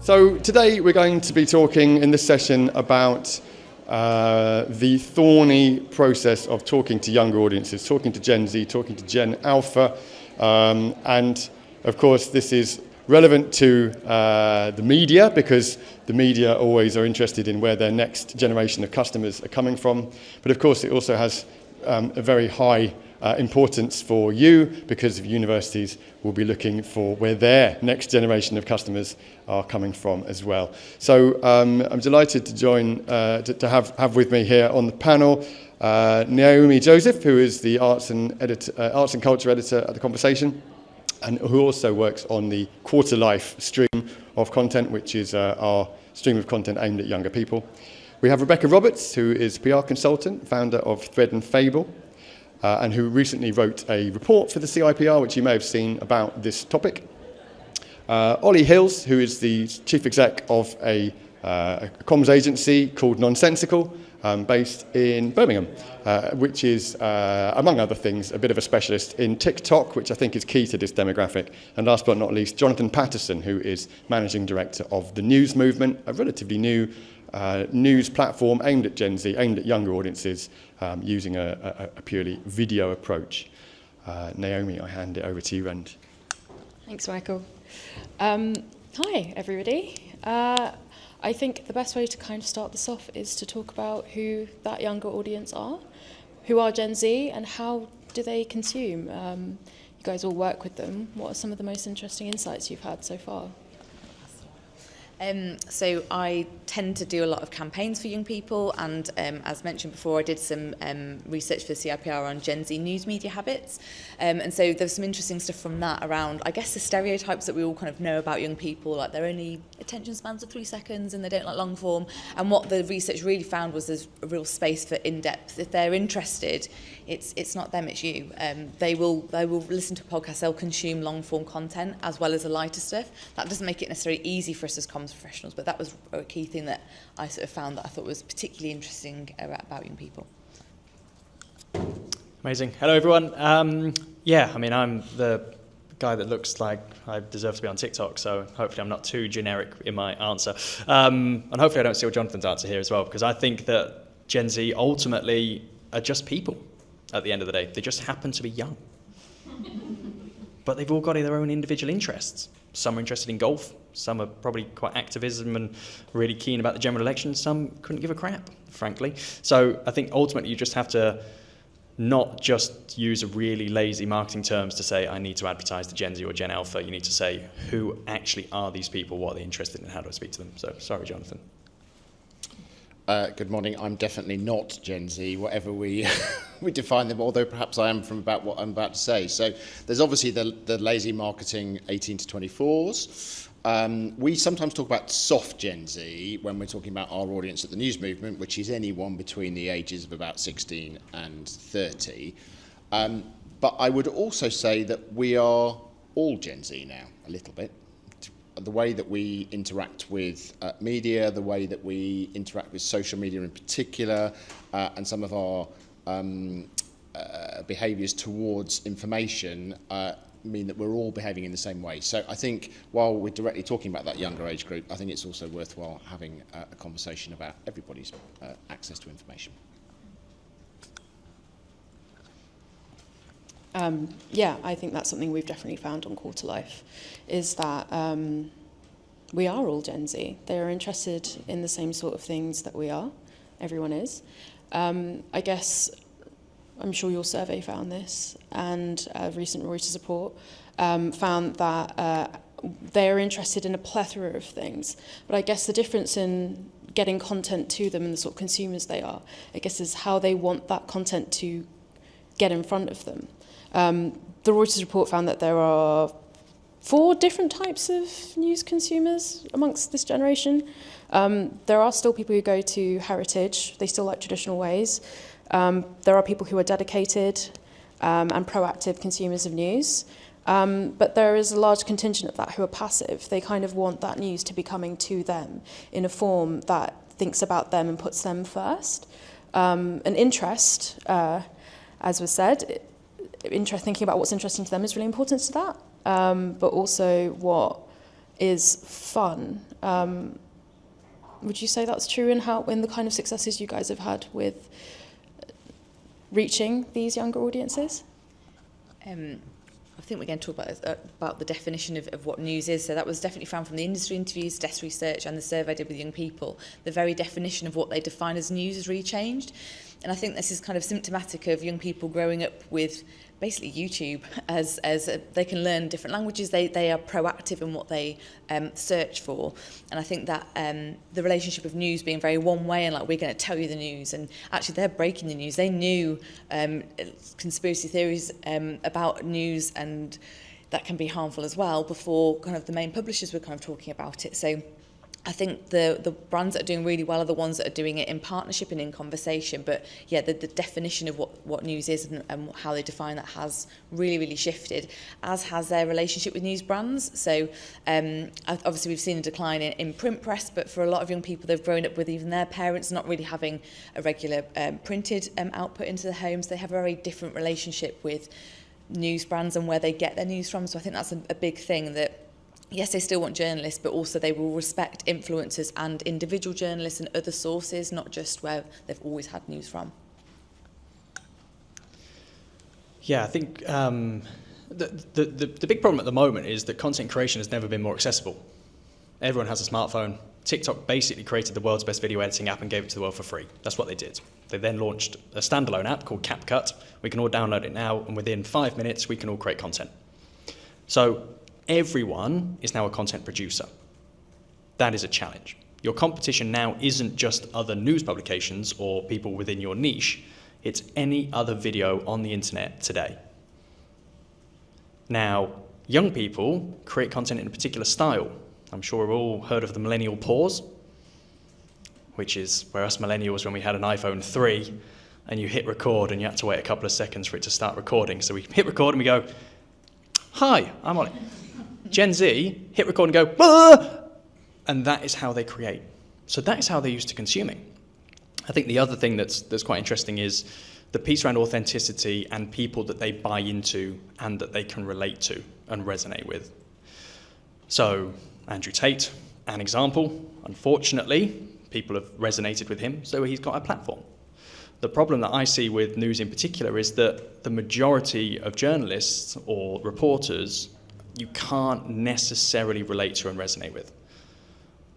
So today we're going to be talking in this session about the thorny process of talking to younger audiences, talking to Gen Z, talking to Gen Alpha, and of course this is relevant to the media because the media always are interested in where their next generation of customers are coming from. But of course it also has a very high importance for you because universities will be looking for where their next generation of customers are coming from as well. So I'm delighted to join, to have with me here on the panel Naomi Joseph, who is the Arts and Culture Editor at The Conversation, and who also works on the Quarter Life stream of content, which is our stream of content aimed at younger people. We have Rebecca Roberts, who is PR consultant, founder of Thread and Fable, and who recently wrote a report for the CIPR, which you may have seen about this topic. Ollie Hills, who is the chief exec of a comms agency called Nonsensical, based in Birmingham, which is, among other things, a bit of a specialist in TikTok, which I think is key to this demographic. And last but not least, Jonathan Patterson, who is managing director of The News Movement, a relatively new news platform aimed at Gen Z, aimed at younger audiences, using a purely video approach. Naomi, I hand it over to you. And thanks, Michael. Hi, everybody. I think the best way to kind of start this off is to talk about who that younger audience are, who are Gen Z, and how do they consume. You guys all work with them. What are some of the most interesting insights you've had so far? So I tend to do a lot of campaigns for young people, and as mentioned before, I did some research for the CIPR on Gen Z news media habits, and so there's some interesting stuff from that around, I guess, the stereotypes that we all kind of know about young people, like they're only attention spans of 3 seconds and they don't like long form, and what the research really found was there's a real space for in-depth. If they're interested, it's not them, it's you. They will listen to podcasts, they'll consume long form content as well as the lighter stuff. That doesn't make it necessarily easy for us as comms professionals, but that was a key thing that I sort of found that I thought was particularly interesting about young people. Amazing. Hello, everyone. Yeah, I mean, I'm the guy that looks like I deserve to be on TikTok, so hopefully I'm not too generic in my answer. And hopefully I don't steal Jonathan's answer here as well, because I think that Gen Z ultimately are just people at the end of the day. They just happen to be young. But they've all got their own individual interests. Some are interested in golf, some are probably quite activism and really keen about the general election, some couldn't give a crap, frankly. So I think ultimately you just have to not just use a really lazy marketing terms to say, I need to advertise to Gen Z or Gen Alpha. You need to say, who actually are these people, what are they interested in, how do I speak to them? So, sorry, Jonathan. Good morning. I'm definitely not Gen Z, whatever we we define them, although perhaps I am from about what I'm about to say. So there's obviously the lazy marketing 18 to 24s. We sometimes talk about soft Gen Z when we're talking about our audience at the News Movement, which is anyone between the ages of about 16 and 30. But I would also say that we are all Gen Z now, a little bit. The way that we interact with media, the way that we interact with social media in particular, and some of our behaviours towards information mean that we're all behaving in the same way. So I think while we're directly talking about that younger age group, I think it's also worthwhile having a conversation about everybody's access to information. Yeah, I think that's something we've definitely found on Quarter Life, is that we are all Gen Z. They are interested in the same sort of things that we are. Everyone is. I guess, I'm sure your survey found this, and a recent Reuters report found that they're interested in a plethora of things. But I guess the difference in getting content to them and the sort of consumers they are, I guess, is how they want that content to get in front of them. The Reuters report found that there are 4 different types of news consumers amongst this generation. There are still people who go to heritage. They still like traditional ways. There are people who are dedicated and proactive consumers of news. But there is a large contingent of that who are passive. They kind of want that news to be coming to them in a form that thinks about them and puts them first. An interest, as was said, thinking about what's interesting to them is really important to that. But also what is fun. Would you say that's true in the kind of successes you guys have had with reaching these younger audiences? I think we're going to talk about the definition of what news is. So that was definitely found from the industry interviews, desk research, and the survey I did with young people. The very definition of what they define as news has really changed. And I think this is kind of symptomatic of young people growing up with basically YouTube as they can learn different languages. They are proactive in what they search for. And I think that the relationship of news being very one way and like, we're going to tell you the news, and actually they're breaking the news. They knew conspiracy theories about news, and that can be harmful as well, before kind of the main publishers were kind of talking about it. So I think the brands that are doing really well are the ones that are doing it in partnership and in conversation. But yeah, the definition of what news is and how they define that has really, really shifted, as has their relationship with news brands. So obviously we've seen a decline in print press, but for a lot of young people, they've grown up with even their parents not really having a regular printed output into their homes. They have a very different relationship with news brands and where they get their news from. So I think that's a big thing, that yes, they still want journalists, but also they will respect influencers and individual journalists and other sources, not just where they've always had news from. Yeah, I think the big problem at the moment is that content creation has never been more accessible. Everyone has a smartphone. TikTok basically created the world's best video editing app and gave it to the world for free. That's what they did. They then launched a standalone app called CapCut. We can all download it now, and within 5 minutes, we can all create content. So everyone is now a content producer. That is a challenge. Your competition now isn't just other news publications or people within your niche, it's any other video on the internet today. Now, young people create content in a particular style. I'm sure we've all heard of the millennial pause, which is where us millennials, when we had an iPhone 3 and you hit record and you had to wait a couple of seconds for it to start recording. So we hit record and we go, "Hi, I'm on it." Gen Z hit record and go, "Ah!" And that is how they create. So that is how they're used to consuming. I think the other thing that's quite interesting is the piece around authenticity and people that they buy into and that they can relate to and resonate with. So Andrew Tate, an example. Unfortunately, people have resonated with him, so he's got a platform. The problem that I see with news in particular is that the majority of journalists or reporters you can't necessarily relate to and resonate with.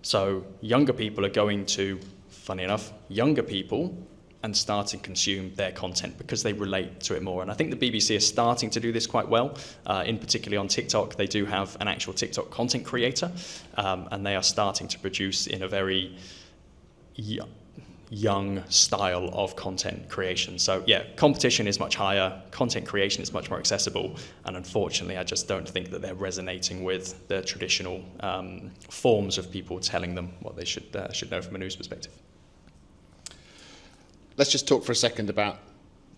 So younger people are going to, funny enough, younger people and start and consume their content because they relate to it more. And I think the BBC is starting to do this quite well, in particularly on TikTok. They do have an actual TikTok content creator, and they are starting to produce in a very young style of content creation. So yeah, competition is much higher, content creation is much more accessible, and unfortunately I just don't think that they're resonating with the traditional forms of people telling them what they should know from a news perspective. Let's just talk for a second about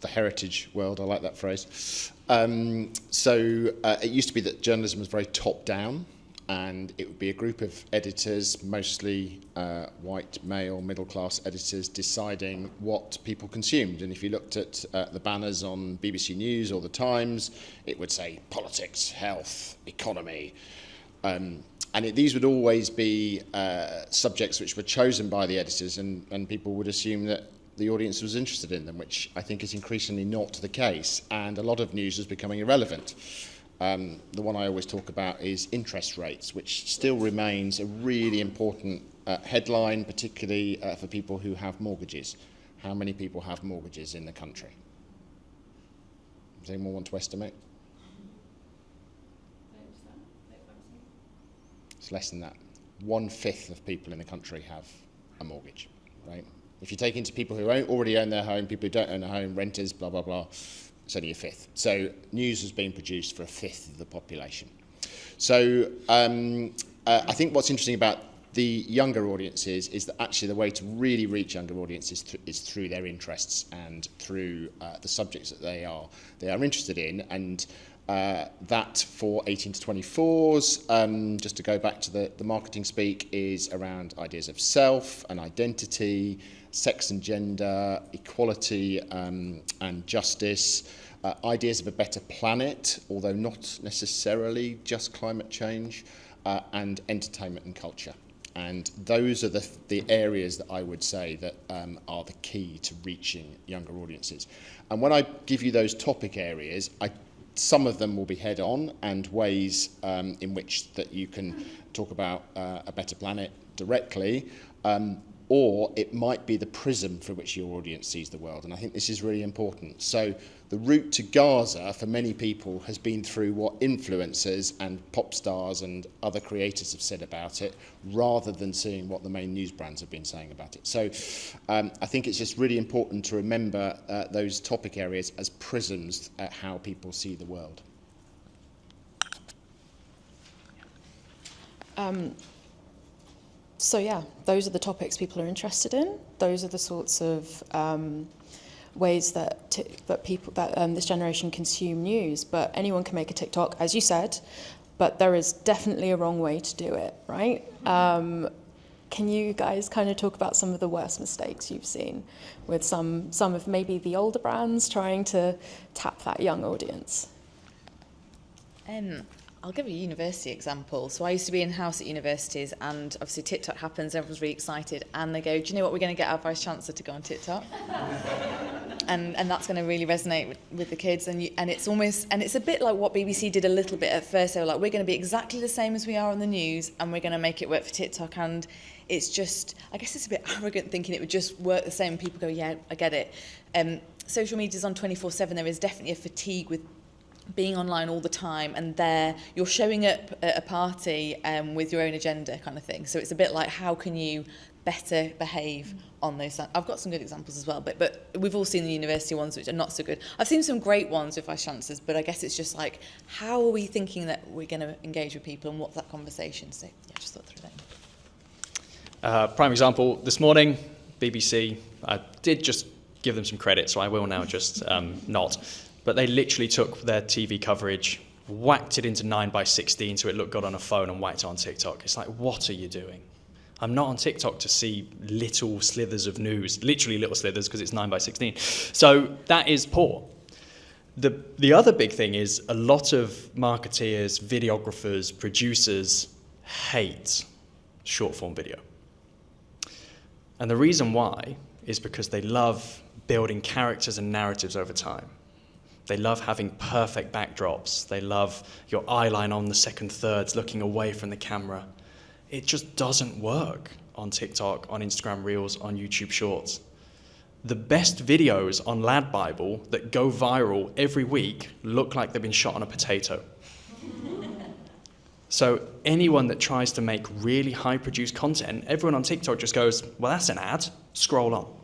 the heritage world. I like that phrase. It used to be that journalism was very top-down, and it would be a group of editors, mostly white, male, middle-class editors, deciding what people consumed. And if you looked at the banners on BBC News or The Times, it would say politics, health, economy. These would always be subjects which were chosen by the editors, and people would assume that the audience was interested in them, which I think is increasingly not the case. And a lot of news is becoming irrelevant. The one I always talk about is interest rates, which still remains a really important headline, particularly for people who have mortgages. How many people have mortgages in the country? Does anyone want to estimate? It's less than that. 1/5 of people in the country have a mortgage, right? If you take into people who already own their home, people who don't own a home, renters, blah, blah, blah, it's only 1/5. So news has been produced for 1/5 of the population. So I think what's interesting about the younger audiences is that actually the way to really reach younger audiences is through their interests and through the subjects that they are interested in. And that for 18 to 24s, just to go back to the marketing speak, is around ideas of self and identity, sex and gender, equality and justice, ideas of a better planet, although not necessarily just climate change, and entertainment and culture. And those are the areas that I would say that are the key to reaching younger audiences. And when I give you those topic areas, some of them will be head-on and ways in which that you can talk about a better planet directly, or it might be the prism through which your audience sees the world. And I think this is really important. So the route to Gaza for many people has been through what influencers and pop stars and other creators have said about it, rather than seeing what the main news brands have been saying about it. So I think it's just really important to remember those topic areas as prisms at how people see the world. So yeah, those are the topics people are interested in. Those are the sorts of ways that this generation consume news. But anyone can make a TikTok, as you said, but there is definitely a wrong way to do it, right? Can you guys kind of talk about some of the worst mistakes you've seen with some of maybe the older brands trying to tap that young audience? I'll give a university example. So I used to be in-house at universities, and obviously TikTok happens, everyone's really excited, and they go, do you know what, we're going to get our Vice-Chancellor to go on TikTok? and that's going to really resonate with the kids, and it's a bit like what BBC did a little bit at first. They were like, we're going to be exactly the same as we are on the news, and we're going to make it work for TikTok. And it's just, I guess it's a bit arrogant thinking it would just work the same. People go, yeah, I get it. Social media's on 24/7. There is definitely a fatigue with being online all the time, and there you're showing up at a party with your own agenda kind of thing. So it's a bit like, how can you better behave on those? I've got some good examples as well, but we've all seen the university ones which are not so good. I've seen some great ones with Vice Chancellors, but I guess it's just like, how are we thinking that we're going to engage with people, and what's that conversation? So yeah, just thought through that. Prime example, this morning, BBC, I did just give them some credit, so I will now just not. But they literally took their TV coverage, whacked it into 9:16 so it looked good on a phone, and whacked it on TikTok. It's like, what are you doing? I'm not on TikTok to see little slithers of news, literally little slithers, because it's 9:16. So that is poor. The other big thing is a lot of marketeers, videographers, producers hate short-form video. And the reason why is because they love building characters and narratives over time. They love having perfect backdrops. They love your eye line on the second thirds, looking away from the camera. It just doesn't work on TikTok, on Instagram Reels, on YouTube Shorts. The best videos on Lad Bible that go viral every week look like they've been shot on a potato. So anyone that tries to make really high-produced content, everyone on TikTok just goes, well, that's an ad, scroll on.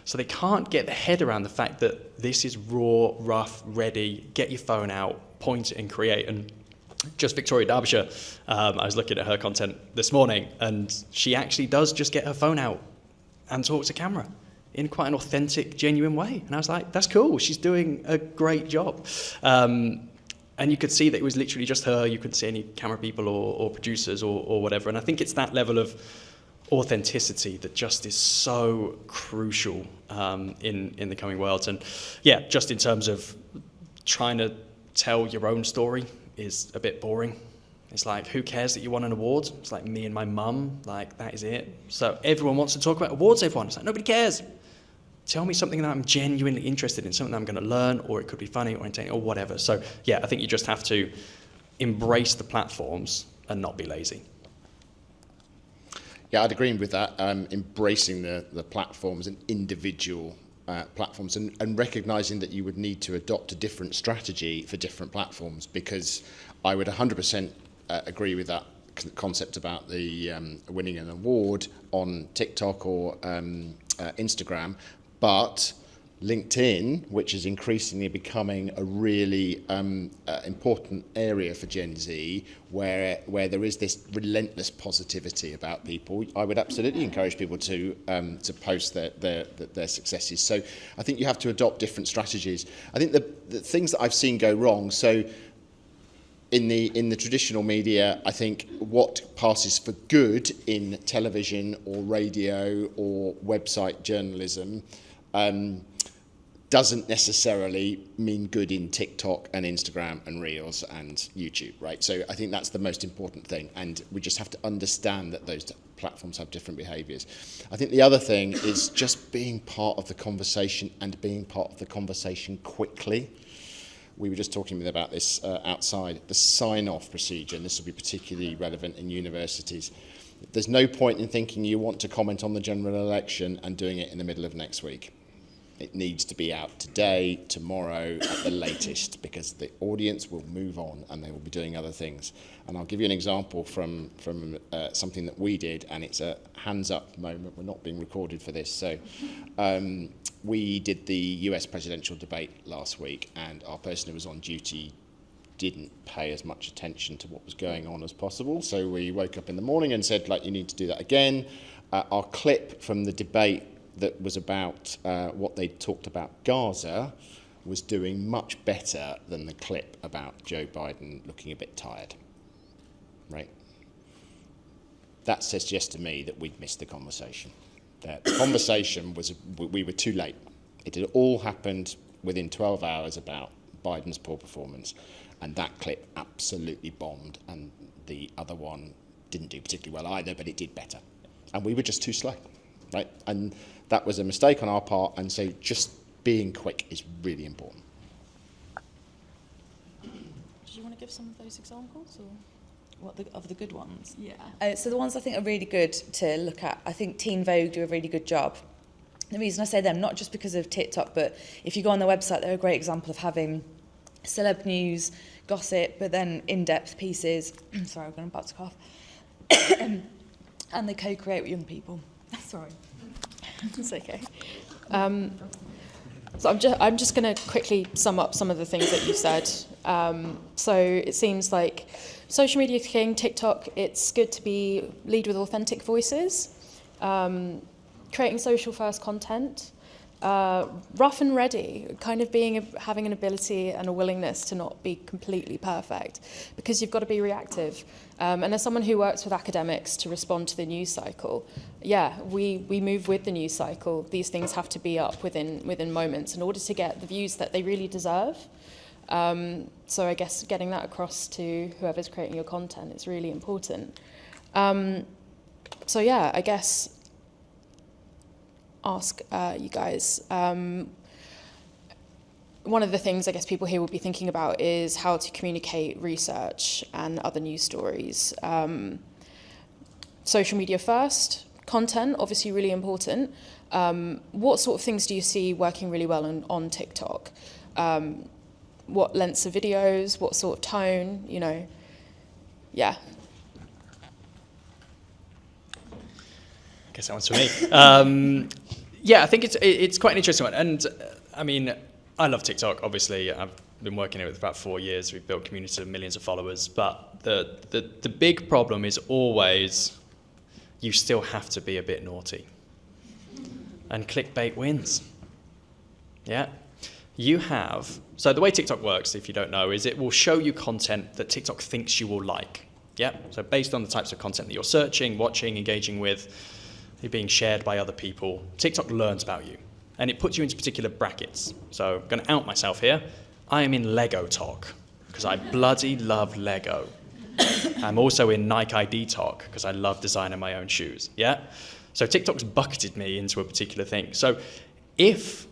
So they can't get their head around the fact that this is raw, rough, ready, get your phone out, point it and create. And just Victoria Derbyshire, I was looking at her content this morning, and she actually does just get her phone out and talk to camera in quite an authentic, genuine way. And I was like, that's cool, she's doing a great job. And you could see that it was literally just her, you couldn't see any camera people or producers or whatever. And I think it's that level of authenticity that just is so crucial in the coming world. And yeah, just in terms of trying to tell your own story is a bit boring. It's like, who cares that you won an award? It's like me and my mum, like that is it. So everyone wants to talk about awards, everyone. It's like, nobody cares. Tell me something that I'm genuinely interested in, something that I'm going to learn, or it could be funny or entertaining or whatever. So yeah, I think you just have to embrace the platforms and not be lazy. Yeah, I'd agree with that, embracing the platforms and individual platforms, and recognising that you would need to adopt a different strategy for different platforms, because I would 100% agree with that concept about the winning an award on TikTok or Instagram, but LinkedIn, which is increasingly becoming a really important area for Gen Z, where there is this relentless positivity about people. I would absolutely encourage people to post their successes. So I think you have to adopt different strategies. I think the things that I've seen go wrong, so in the traditional media, I think what passes for good in television or radio or website journalism doesn't necessarily mean good in TikTok and Instagram and Reels and YouTube, right? So I think that's the most important thing, and we just have to understand that those platforms have different behaviours. I think the other thing is just being part of the conversation and being part of the conversation quickly. We were just talking about this outside, the sign-off procedure, and this will be particularly relevant in universities. There's no point in thinking you want to comment on the general election and doing it in the middle of next week. It needs to be out today, tomorrow, at the latest, because the audience will move on and they will be doing other things. And I'll give you an example from something that we did, and it's a hands-up moment. We're not being recorded for this. So we did the US presidential debate last week, and our person who was on duty didn't pay as much attention to what was going on as possible. So we woke up in the morning and said, like, you need to do that again. Our clip from the debate that was about what they talked about Gaza was doing much better than the clip about Joe Biden looking a bit tired, right? That suggests to me that we'd missed the conversation. The conversation was, we were too late. It had all happened within 12 hours about Biden's poor performance, and that clip absolutely bombed, and the other one didn't do particularly well either, but it did better. And we were just too slow, right? And that was a mistake on our part, and so just being quick is really important. Do you want to give some of those examples, or of the good ones? Yeah. So the ones I think are really good to look at, I think Teen Vogue do a really good job. The reason I say them, not just because of TikTok, but if you go on their website, they're a great example of having celeb news, gossip, but then in-depth pieces. Sorry, I'm about to cough. And they co-create with young people. Sorry. It's okay. So I'm just going to quickly sum up some of the things that you said. So it seems like social media king, TikTok, it's good to lead with authentic voices, creating social first content, rough and ready, kind of having an ability and a willingness to not be completely perfect, because you've got to be reactive. And as someone who works with academics to respond to the news cycle, yeah, we move with the news cycle. These things have to be up within moments in order to get the views that they really deserve. So I guess getting that across to whoever's creating your content is really important. So yeah, I guess ask you guys. One of the things I guess people here will be thinking about is how to communicate research and other news stories. Social media first, content, obviously really important. What sort of things do you see working really well on TikTok? What lengths of videos, what sort of tone, yeah. I guess that one's for me. Yeah, I think it's quite an interesting one. And I mean, I love TikTok, obviously. I've been working it for about 4 years. We've built communities of millions of followers. But the big problem is always you still have to be a bit naughty. And clickbait wins. Yeah. So the way TikTok works, if you don't know, is it will show you content that TikTok thinks you will like. Yeah. So based on the types of content that you're searching, watching, engaging with, you're being shared by other people, TikTok learns about you. And it puts you into particular brackets. So I'm going to out myself here. I am in Lego talk, because I bloody love Lego. I'm also in Nike ID talk, because I love designing my own shoes. Yeah? So TikTok's bucketed me into a particular thing. So if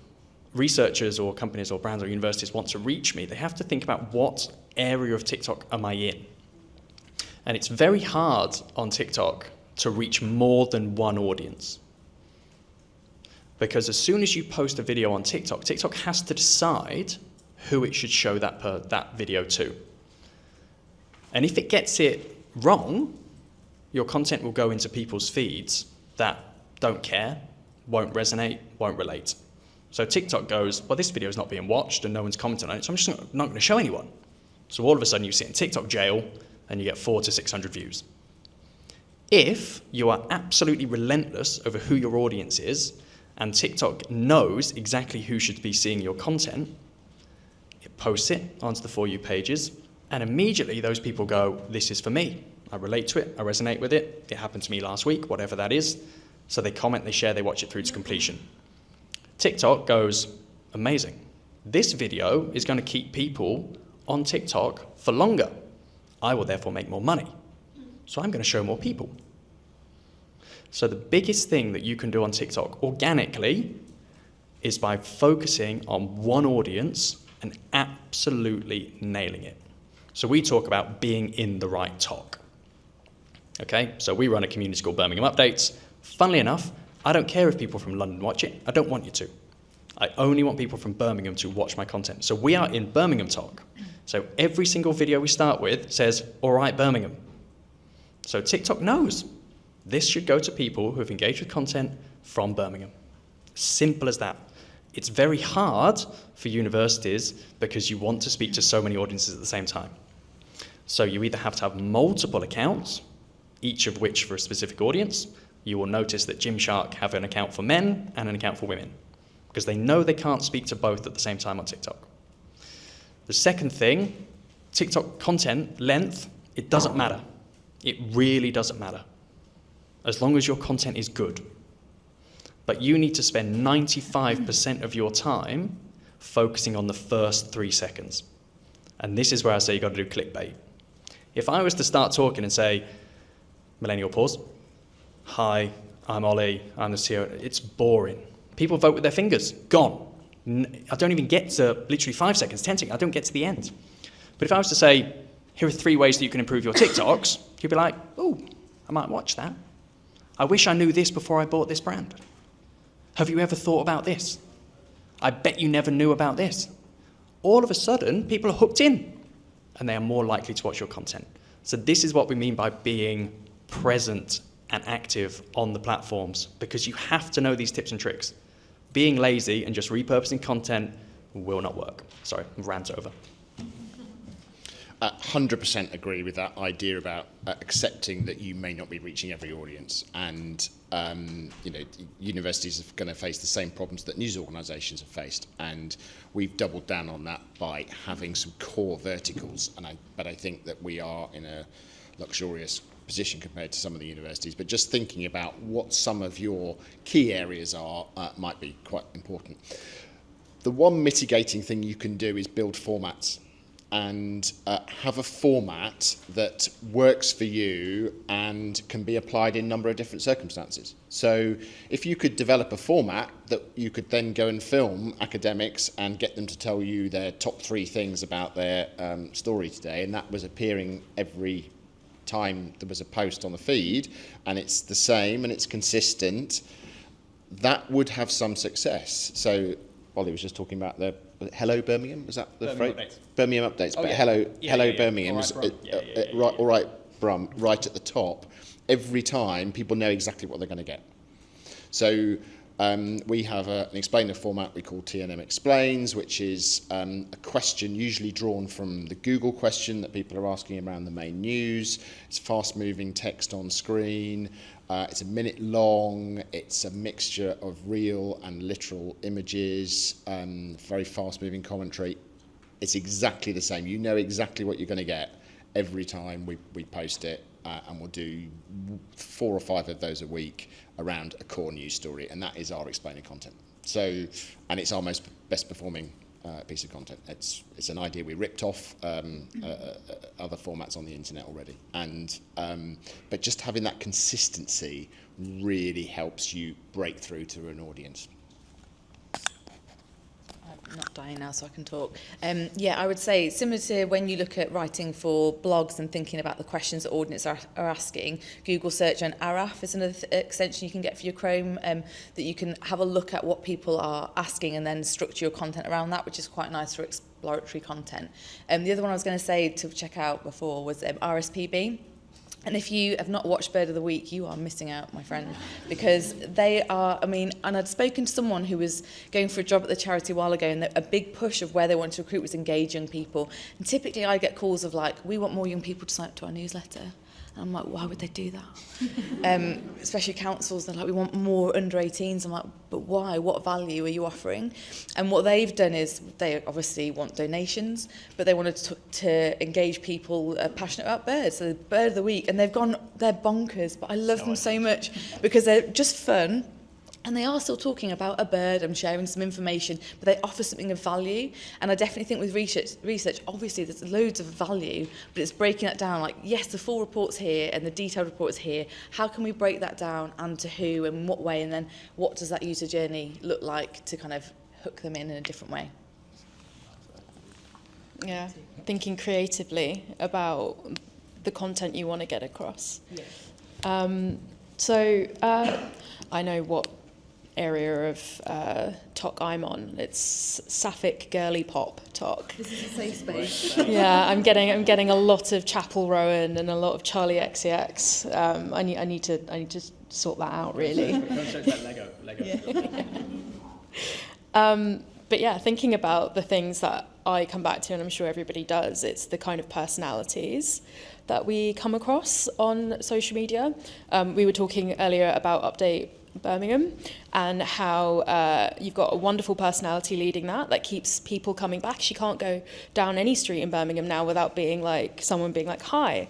researchers or companies or brands or universities want to reach me, they have to think about what area of TikTok am I in. And it's very hard on TikTok to reach more than one audience. Because as soon as you post a video on TikTok, TikTok has to decide who it should show that video to. And if it gets it wrong, your content will go into people's feeds that don't care, won't resonate, won't relate. So TikTok goes, well, this video is not being watched and no one's commenting on it, so I'm just not going to show anyone. So all of a sudden you sit in TikTok jail and you get 400 to 600 views. If you are absolutely relentless over who your audience is, and TikTok knows exactly who should be seeing your content, it posts it onto the For You pages, and immediately those people go, this is for me. I relate to it, I resonate with it, it happened to me last week, whatever that is. So they comment, they share, they watch it through to completion. TikTok goes, Amazing. This video is going to keep people on TikTok for longer. I will therefore make more money. So I'm going to show more people. So the biggest thing that you can do on TikTok organically is by focusing on one audience and absolutely nailing it. So we talk about being in the right talk. Okay, so we run a community called Birmingham Updates. Funnily enough, I don't care if people from London watch it. I don't want you to. I only want people from Birmingham to watch my content. So we are in Birmingham talk. So every single video we start with says, all right, Birmingham. So TikTok knows this should go to people who have engaged with content from Birmingham. Simple as that. It's very hard for universities because you want to speak to so many audiences at the same time. So you either have to have multiple accounts, each of which for a specific audience. You will notice that Gymshark have an account for men and an account for women because they know they can't speak to both at the same time on TikTok. The second thing, TikTok content length, it doesn't matter. It really doesn't matter, as long as your content is good. But you need to spend 95% of your time focusing on the first 3 seconds. And this is where I say you've got to do clickbait. If I was to start talking and say, millennial pause, hi, I'm Ollie, I'm the CEO, it's boring. People vote with their fingers, gone. I don't even get to literally 5 seconds, 10 seconds, I don't get to the end. But if I was to say, here are 3 ways that you can improve your TikToks, you'd be like, oh, I might watch that. I wish I knew this before I bought this brand. Have you ever thought about this? I bet you never knew about this. All of a sudden, people are hooked in, and they are more likely to watch your content. So this is what we mean by being present and active on the platforms, because you have to know these tips and tricks. Being lazy and just repurposing content will not work. Sorry, rant over. 100% agree with that idea about accepting that you may not be reaching every audience, and universities are going to face the same problems that news organisations have faced, and we've doubled down on that by having some core verticals. But I think that we are in a luxurious position compared to some of the universities. But just thinking about what some of your key areas are might be quite important. The one mitigating thing you can do is build formats, and have a format that works for you and can be applied in a number of different circumstances. So if you could develop a format that you could then go and film academics and get them to tell you their top 3 things about their story today, and that was appearing every time there was a post on the feed, and it's the same and it's consistent, that would have some success. So Ollie was just talking about the Hello Birmingham, was that the phrase? Birmingham Updates. Oh, but yeah. Hello Birmingham All is right, all right, Brum, right at the top. Every time people know exactly what they're going to get. So we have an explainer format we call TNM Explains, which is a question usually drawn from the Google question that people are asking around the main news. It's fast-moving text on screen. It's a minute long. It's a mixture of real and literal images, very fast-moving commentary. It's exactly the same. You know exactly what you're going to get every time we post it, and we'll do 4 or 5 of those a week around a core news story, and that is our explainer content. So, and it's our most best performing piece of content. It's an idea we ripped off other formats on the internet already, and but just having that consistency really helps you break through to an audience. I'm not dying now, so I can talk. Yeah, I would say similar to when you look at writing for blogs and thinking about the questions that audience are asking, Google Search and Araf is another extension you can get for your Chrome, that you can have a look at what people are asking and then structure your content around that, which is quite nice for exploratory content. The other one I was going to say to check out before was RSPB. And if you have not watched Bird of the Week, you are missing out, my friend, because they are, and I'd spoken to someone who was going for a job at the charity a while ago, and a big push of where they want to recruit was engage young people. And typically I get calls of like, we want more young people to sign up to our newsletter. And I'm like, why would they do that? Especially councils, they're like, we want more under 18s. I'm like, but why? What value are you offering? And what they've done is they obviously want donations, but they wanted to engage people passionate about birds. So Bird of the Week, and they're bonkers, but I love them so much because they're just fun. And they are still talking about a bird and sharing some information, but they offer something of value. And I definitely think with research, obviously there's loads of value, but it's breaking that down. Like, yes, the full report's here and the detailed report's here. How can we break that down, and to who and what way? And then what does that user journey look like to kind of hook them in a different way? Yeah, thinking creatively about the content you want to get across. I know what area of talk I'm on. It's sapphic girly pop talk. This is a safe space. Yeah, I'm getting a lot of Chapel Rowan and a lot of Charlie XCX. I need to sort that out, really. Lego. But yeah, thinking about the things that I come back to, and I'm sure everybody does, it's the kind of personalities that we come across on social media. We were talking earlier about Update Birmingham and how you've got a wonderful personality leading that keeps people coming back. She can't go down any street in Birmingham now without someone being like, hi.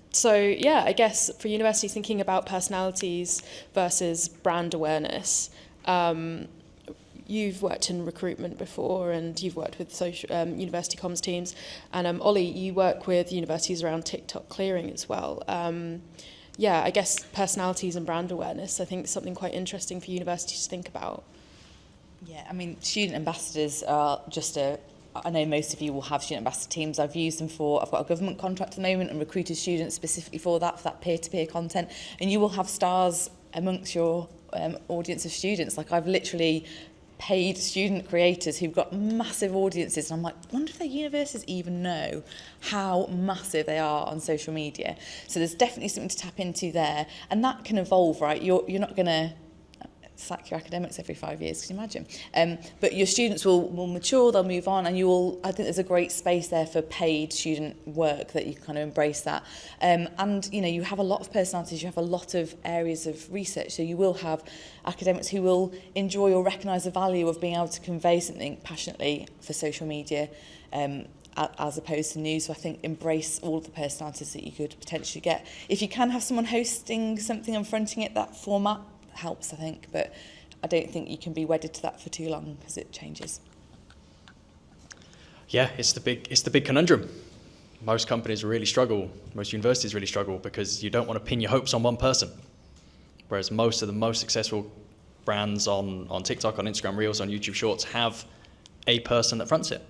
So yeah, I guess for universities, thinking about personalities versus brand awareness. You've worked in recruitment before, and you've worked with university comms teams. And Ollie, you work with universities around TikTok clearing as well. Yeah, I guess personalities and brand awareness, I think, is something quite interesting for universities to think about. Yeah, I mean, student ambassadors are I know most of you will have student ambassador teams. I've used them I've got a government contract at the moment and recruited students specifically for that peer-to-peer content. And you will have stars amongst your audience of students. Like, I've literally paid student creators who've got massive audiences, and I'm like, I wonder if their universities even know how massive they are on social media. So there's definitely something to tap into there, and that can evolve, right? You're not going to sack your academics every 5 years, can you imagine? But your students will mature, they'll move on, and I think there's a great space there for paid student work that you kind of embrace that. And, you have a lot of personalities, you have a lot of areas of research, so you will have academics who will enjoy or recognise the value of being able to convey something passionately for social media, as opposed to news. So I think embrace all of the personalities that you could potentially get. If you can have someone hosting something and fronting it, that format helps, I think, but I don't think you can be wedded to that for too long because it changes. Yeah, it's the big conundrum. Most companies really struggle, most universities really struggle, because you don't want to pin your hopes on one person. Whereas most of the most successful brands on TikTok, on Instagram Reels, on YouTube Shorts have a person that fronts it.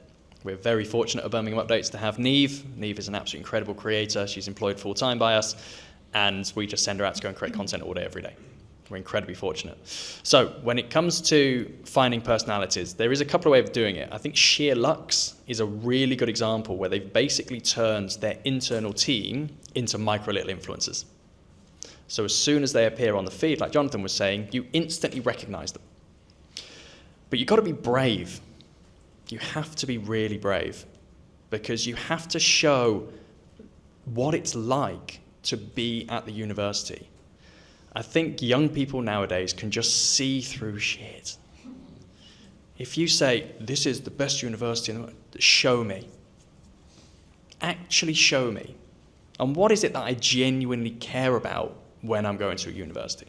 We're very fortunate at Birmingham Updates to have Neve. Neve is an absolutely incredible creator. She's employed full-time by us, and we just send her out to go and create content all day, every day. We're incredibly fortunate. So when it comes to finding personalities, there is a couple of ways of doing it. I think Sheer Lux is a really good example where they've basically turned their internal team into micro little influencers. So as soon as they appear on the feed, like Jonathan was saying, you instantly recognize them. But you've got to be brave. You have to be really brave, because you have to show what it's like to be at the university. I think young people nowadays can just see through shit. If you say, this is the best university in the world, show me. Actually show me. And what is it that I genuinely care about when I'm going to a university?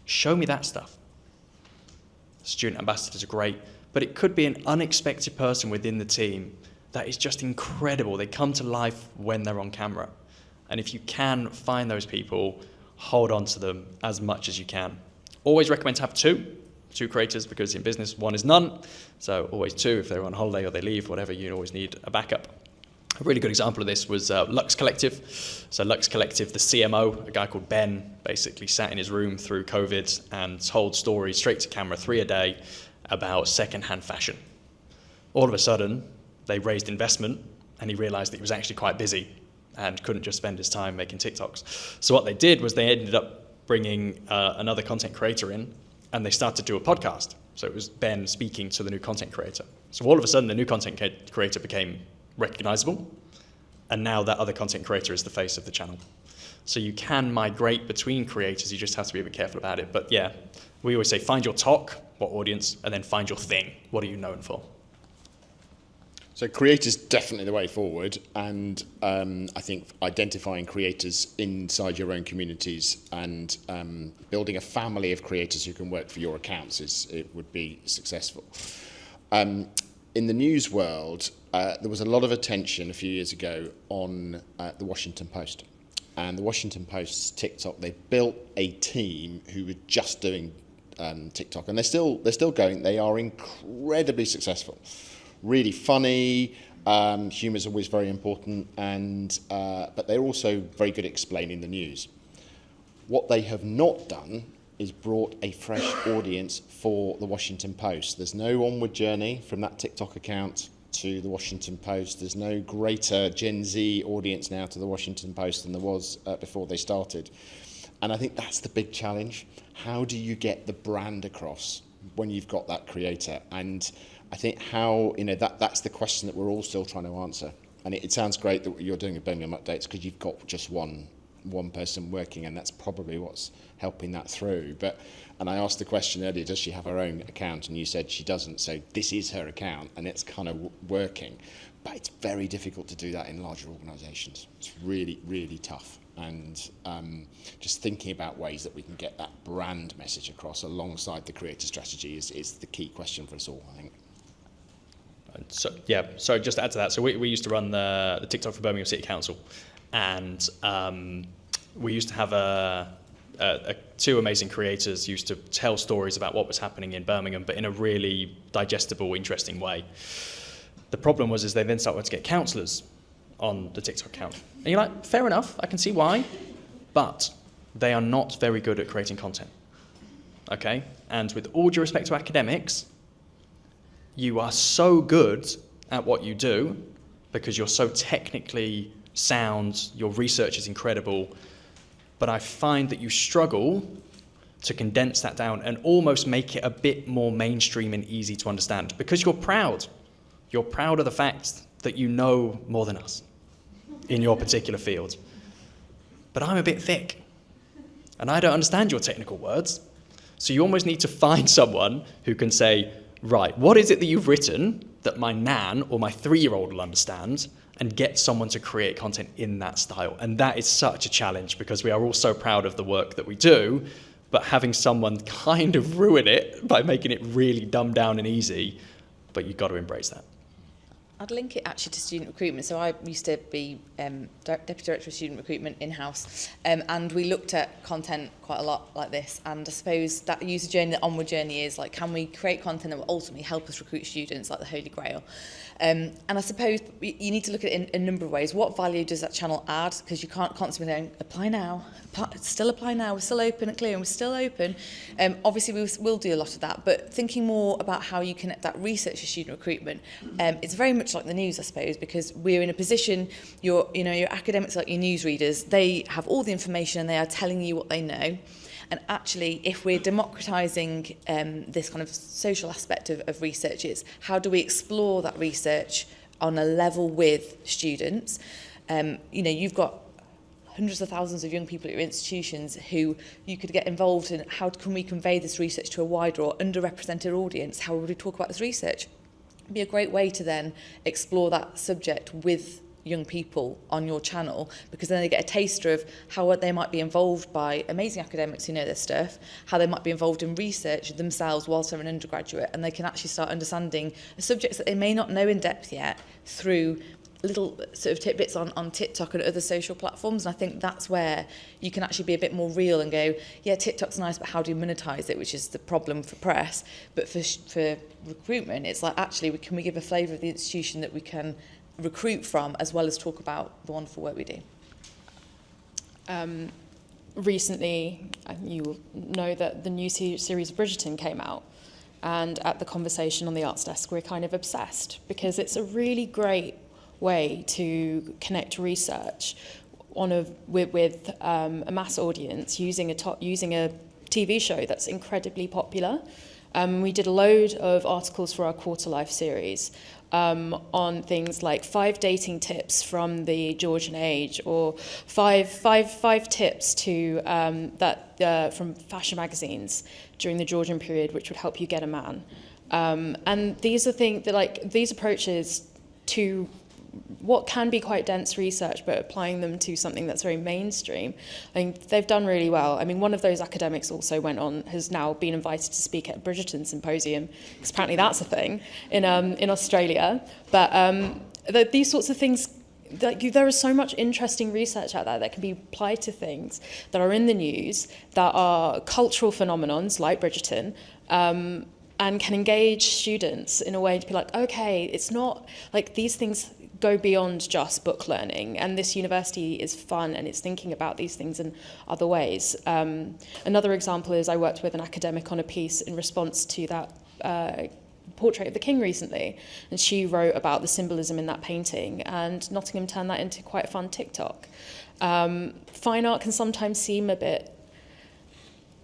Show me that stuff. Student ambassadors are great, but it could be an unexpected person within the team that is just incredible. They come to life when they're on camera. And if you can find those people, hold on to them as much as you can. Always recommend to have two creators, because in business, one is none. So always two. If they're on holiday or they leave, whatever, you always need a backup. A really good example of this was Lux Collective. So Lux Collective, the CMO, a guy called Ben, basically sat in his room through COVID and told stories straight to camera, 3 a day, about second-hand fashion. All of a sudden, they raised investment, and he realized that he was actually quite busy and couldn't just spend his time making TikToks. So what they did was they ended up bringing another content creator in, and they started to do a podcast. So it was Ben speaking to the new content creator. So all of a sudden, the new content creator became recognizable, and now that other content creator is the face of the channel. So you can migrate between creators, you just have to be a bit careful about it. But yeah, we always say find your talk, what audience, and then find your thing. What are you known for? So creators definitely the way forward, and I think identifying creators inside your own communities and building a family of creators who can work for your accounts would be successful. In the news world, there was a lot of attention a few years ago on the Washington Post, and the Washington Post's TikTok. They built a team who were just doing TikTok, and they're still going. They are incredibly successful. Really funny, humour is always very important, and but they're also very good at explaining the news. What they have not done is brought a fresh audience for the Washington Post. There's no onward journey from that TikTok account to the Washington Post. There's no greater Gen Z audience now to the Washington Post than there was before they started. And I think that's the big challenge. How do you get the brand across when you've got that creator? And I think that's the question that we're all still trying to answer. And it sounds great that you're doing a Birmingham Updates because you've got just one person working, and that's probably what's helping that through. And I asked the question earlier, does she have her own account? And you said she doesn't, so this is her account, and it's kind of working. But it's very difficult to do that in larger organisations. It's really, really tough. And just thinking about ways that we can get that brand message across alongside the creator strategy is the key question for us all, I think. So just to add to that, so we used to run the TikTok for Birmingham City Council, and we used to have two amazing creators used to tell stories about what was happening in Birmingham, but in a really digestible, interesting way. The problem was they then started to get councillors on the TikTok account. And you're like, fair enough, I can see why, but they are not very good at creating content. Okay? And with all due respect to academics, you are so good at what you do because you're so technically sound, your research is incredible, but I find that you struggle to condense that down and almost make it a bit more mainstream and easy to understand because you're proud. You're proud of the fact that you know more than us in your particular field. But I'm a bit thick and I don't understand your technical words. So you almost need to find someone who can say, right, what is it that you've written that my nan or my 3-year-old will understand, and get someone to create content in that style. And that is such a challenge because we are all so proud of the work that we do, but having someone kind of ruin it by making it really dumbed down and easy, but you've got to embrace that. I'd link it actually to student recruitment. So I used to be Deputy Director of Student Recruitment in-house, and we looked at content quite a lot like this. And I suppose that user journey, the onward journey is like, can we create content that will ultimately help us recruit students, like the Holy Grail? And I suppose you need to look at it in a number of ways. What value does that channel add? Because you can't constantly go, apply now, still apply now, we're still open at Clear and we're still open. Obviously, we will do a lot of that, but thinking more about how you connect that research to student recruitment, it's very much like the news, I suppose, because we're in a position, your academics, like your newsreaders, they have all the information and they are telling you what they know. And actually, if we're democratising this kind of social aspect of research, it's how do we explore that research on a level with students? You've got hundreds of thousands of young people at your institutions who you could get involved in. How can we convey this research to a wider or underrepresented audience? How would we talk about this research? It'd be a great way to then explore that subject with young people on your channel, because then they get a taster of how they might be involved by amazing academics who know their stuff, how they might be involved in research themselves whilst they're an undergraduate, and they can actually start understanding the subjects that they may not know in depth yet through little sort of tidbits on TikTok and other social platforms. And I think that's where you can actually be a bit more real and go, yeah, TikTok's nice, but how do you monetize it, which is the problem for press. But for recruitment, it's like, actually, can we give a flavour of the institution that we can recruit from, as well as talk about the wonderful work we do? Recently, you will know that the new series of Bridgerton came out, and at the conversation on the Arts Desk, we're kind of obsessed because it's a really great way to connect research with a mass audience using a TV show that's incredibly popular. We did a load of articles for our Quarter Life series on things like 5 dating tips from the Georgian age, or five tips to from fashion magazines during the Georgian period, which would help you get a man. And these are things that, like, these approaches to what can be quite dense research, but applying them to something that's very mainstream. I think they've done really well. I mean, one of those academics also has now been invited to speak at Bridgerton Symposium, because apparently that's a thing in Australia. But these sorts of things, there is so much interesting research out there that can be applied to things that are in the news, that are cultural phenomenons like Bridgerton, and can engage students in a way to be like, okay, it's not like these things go beyond just book learning, and this university is fun and it's thinking about these things in other ways. Another example is I worked with an academic on a piece in response to that portrait of the king recently, and she wrote about the symbolism in that painting, and Nottingham turned that into quite a fun TikTok. Fine art can sometimes seem a bit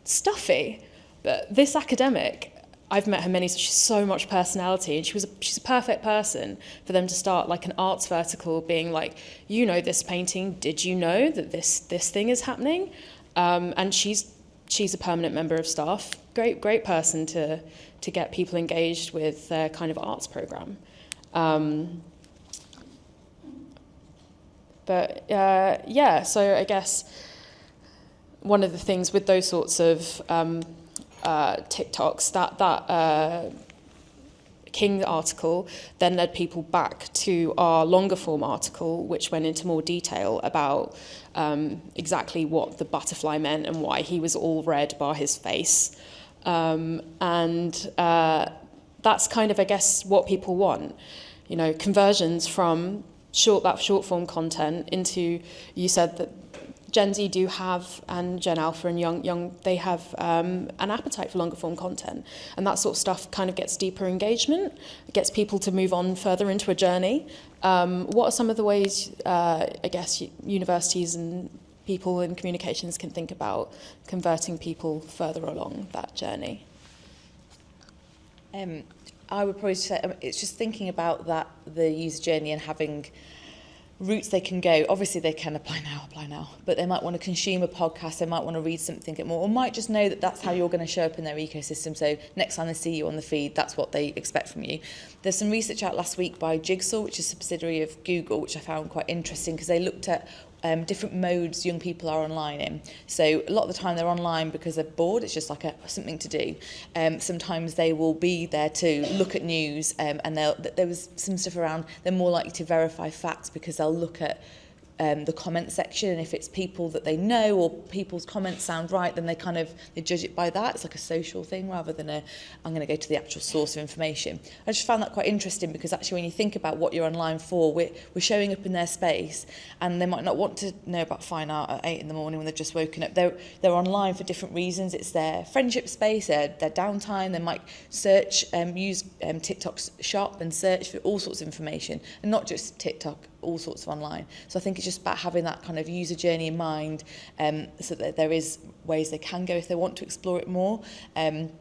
stuffy, but this academic, I've met her many, so she's so much personality, and she's a perfect person for them to start like an arts vertical, being like, you know this painting, did you know that this thing is happening? And she's a permanent member of staff. Great person to get people engaged with their kind of arts program. So I guess one of the things with those sorts of TikToks, that King article then led people back to our longer form article, which went into more detail about exactly what the butterfly meant and why he was all red bar his face. That's kind of, I guess, what people want. You know, conversions from short form content into, you said that Gen Z do have, and Gen Alpha and young, they have an appetite for longer form content. And that sort of stuff kind of gets deeper engagement. It gets people to move on further into a journey. What are some of the ways, I guess, universities and people in communications can think about converting people further along that journey? I would probably say it's just thinking about the user journey and having routes they can go. Obviously they can apply now, but they might want to consume a podcast, they might want to read something, get more, or might just know that that's how you're going to show up in their ecosystem, so next time they see you on the feed, that's what they expect from you. There's some research out last week by Jigsaw, which is a subsidiary of Google, which I found quite interesting, because they looked at different modes young people are online in. So a lot of the time they're online because they're bored, it's just like something to do. Sometimes they will be there to look at news, and there was some stuff around, they're more likely to verify facts because they'll look at the comment section, and if it's people that they know or people's comments sound right, then they judge it by that. It's like a social thing rather than I'm going to go to the actual source of information. I just found that quite interesting, because actually when you think about what you're online for, we're showing up in their space, and they might not want to know about fine art at 8 in the morning when they've just woken up. They're online for different reasons. It's their friendship space, their downtime. They might search, use TikTok's shop and search for all sorts of information, and not just TikTok, all sorts of online. So I think it's just about having that kind of user journey in mind, so that there is ways they can go if they want to explore it more. And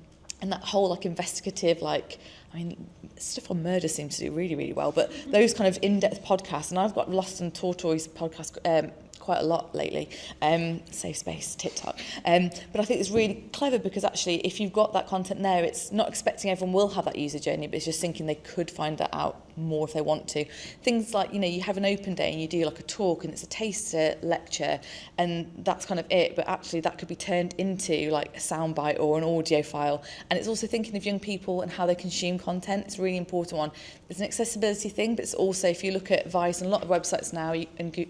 that whole investigative, stuff on murder seems to do really, really well, but those kind of in-depth podcasts, and I've got Lost and Tortoise podcast quite a lot lately, safe space, TikTok. But I think it's really clever, because actually if you've got that content there, it's not expecting everyone will have that user journey, but it's just thinking they could find that out more if they want to. Things like, you have an open day and you do like a talk and it's a taster lecture, and that's kind of it, but actually that could be turned into like a soundbite or an audio file. And it's also thinking of young people and how they consume content. It's a really important one. It's an accessibility thing, but it's also, if you look at Vice and a lot of websites now,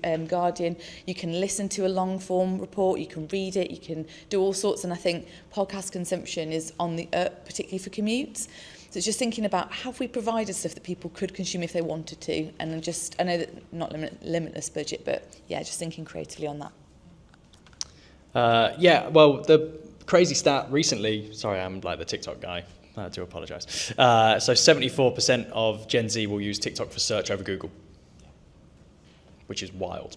and Guardian, you can listen to a long form report, you can read it, you can do all sorts. And I think podcast consumption is on the up, particularly for commutes. So it's just thinking about, have we provided stuff that people could consume if they wanted to? And then I know that not limitless budget, but yeah, just thinking creatively on that. Well, the crazy stat recently, sorry, I'm like the TikTok guy, I do apologise. So 74% of Gen Z will use TikTok for search over Google, which is wild.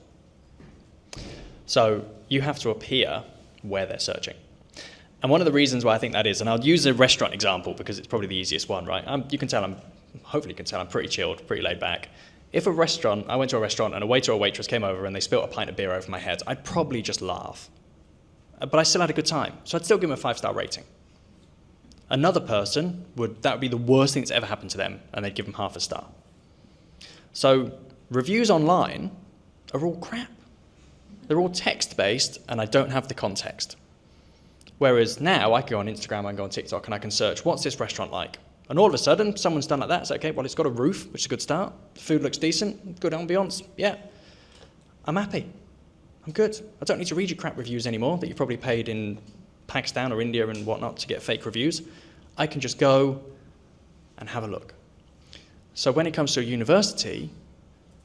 So you have to appear where they're searching. And one of the reasons why I think that is, and I'll use a restaurant example because it's probably the easiest one, right? Hopefully you can tell I'm pretty chilled, pretty laid back. If I went to a restaurant and a waiter or waitress came over and they spilt a pint of beer over my head, I'd probably just laugh. But I still had a good time, so I'd still give them a 5-star rating. Another person that would be the worst thing that's ever happened to them, and they'd give them half a star. So reviews online are all crap. They're all text-based, and I don't have the context. Whereas now I can go on Instagram, I can go on TikTok, and I can search, what's this restaurant like? And all of a sudden, someone's done like that. It's okay, well, it's got a roof, which is a good start. The food looks decent, good ambiance. Yeah, I'm happy. I'm good. I don't need to read your crap reviews anymore that you've probably paid in Pakistan or India and whatnot to get fake reviews. I can just go and have a look. So when it comes to a university,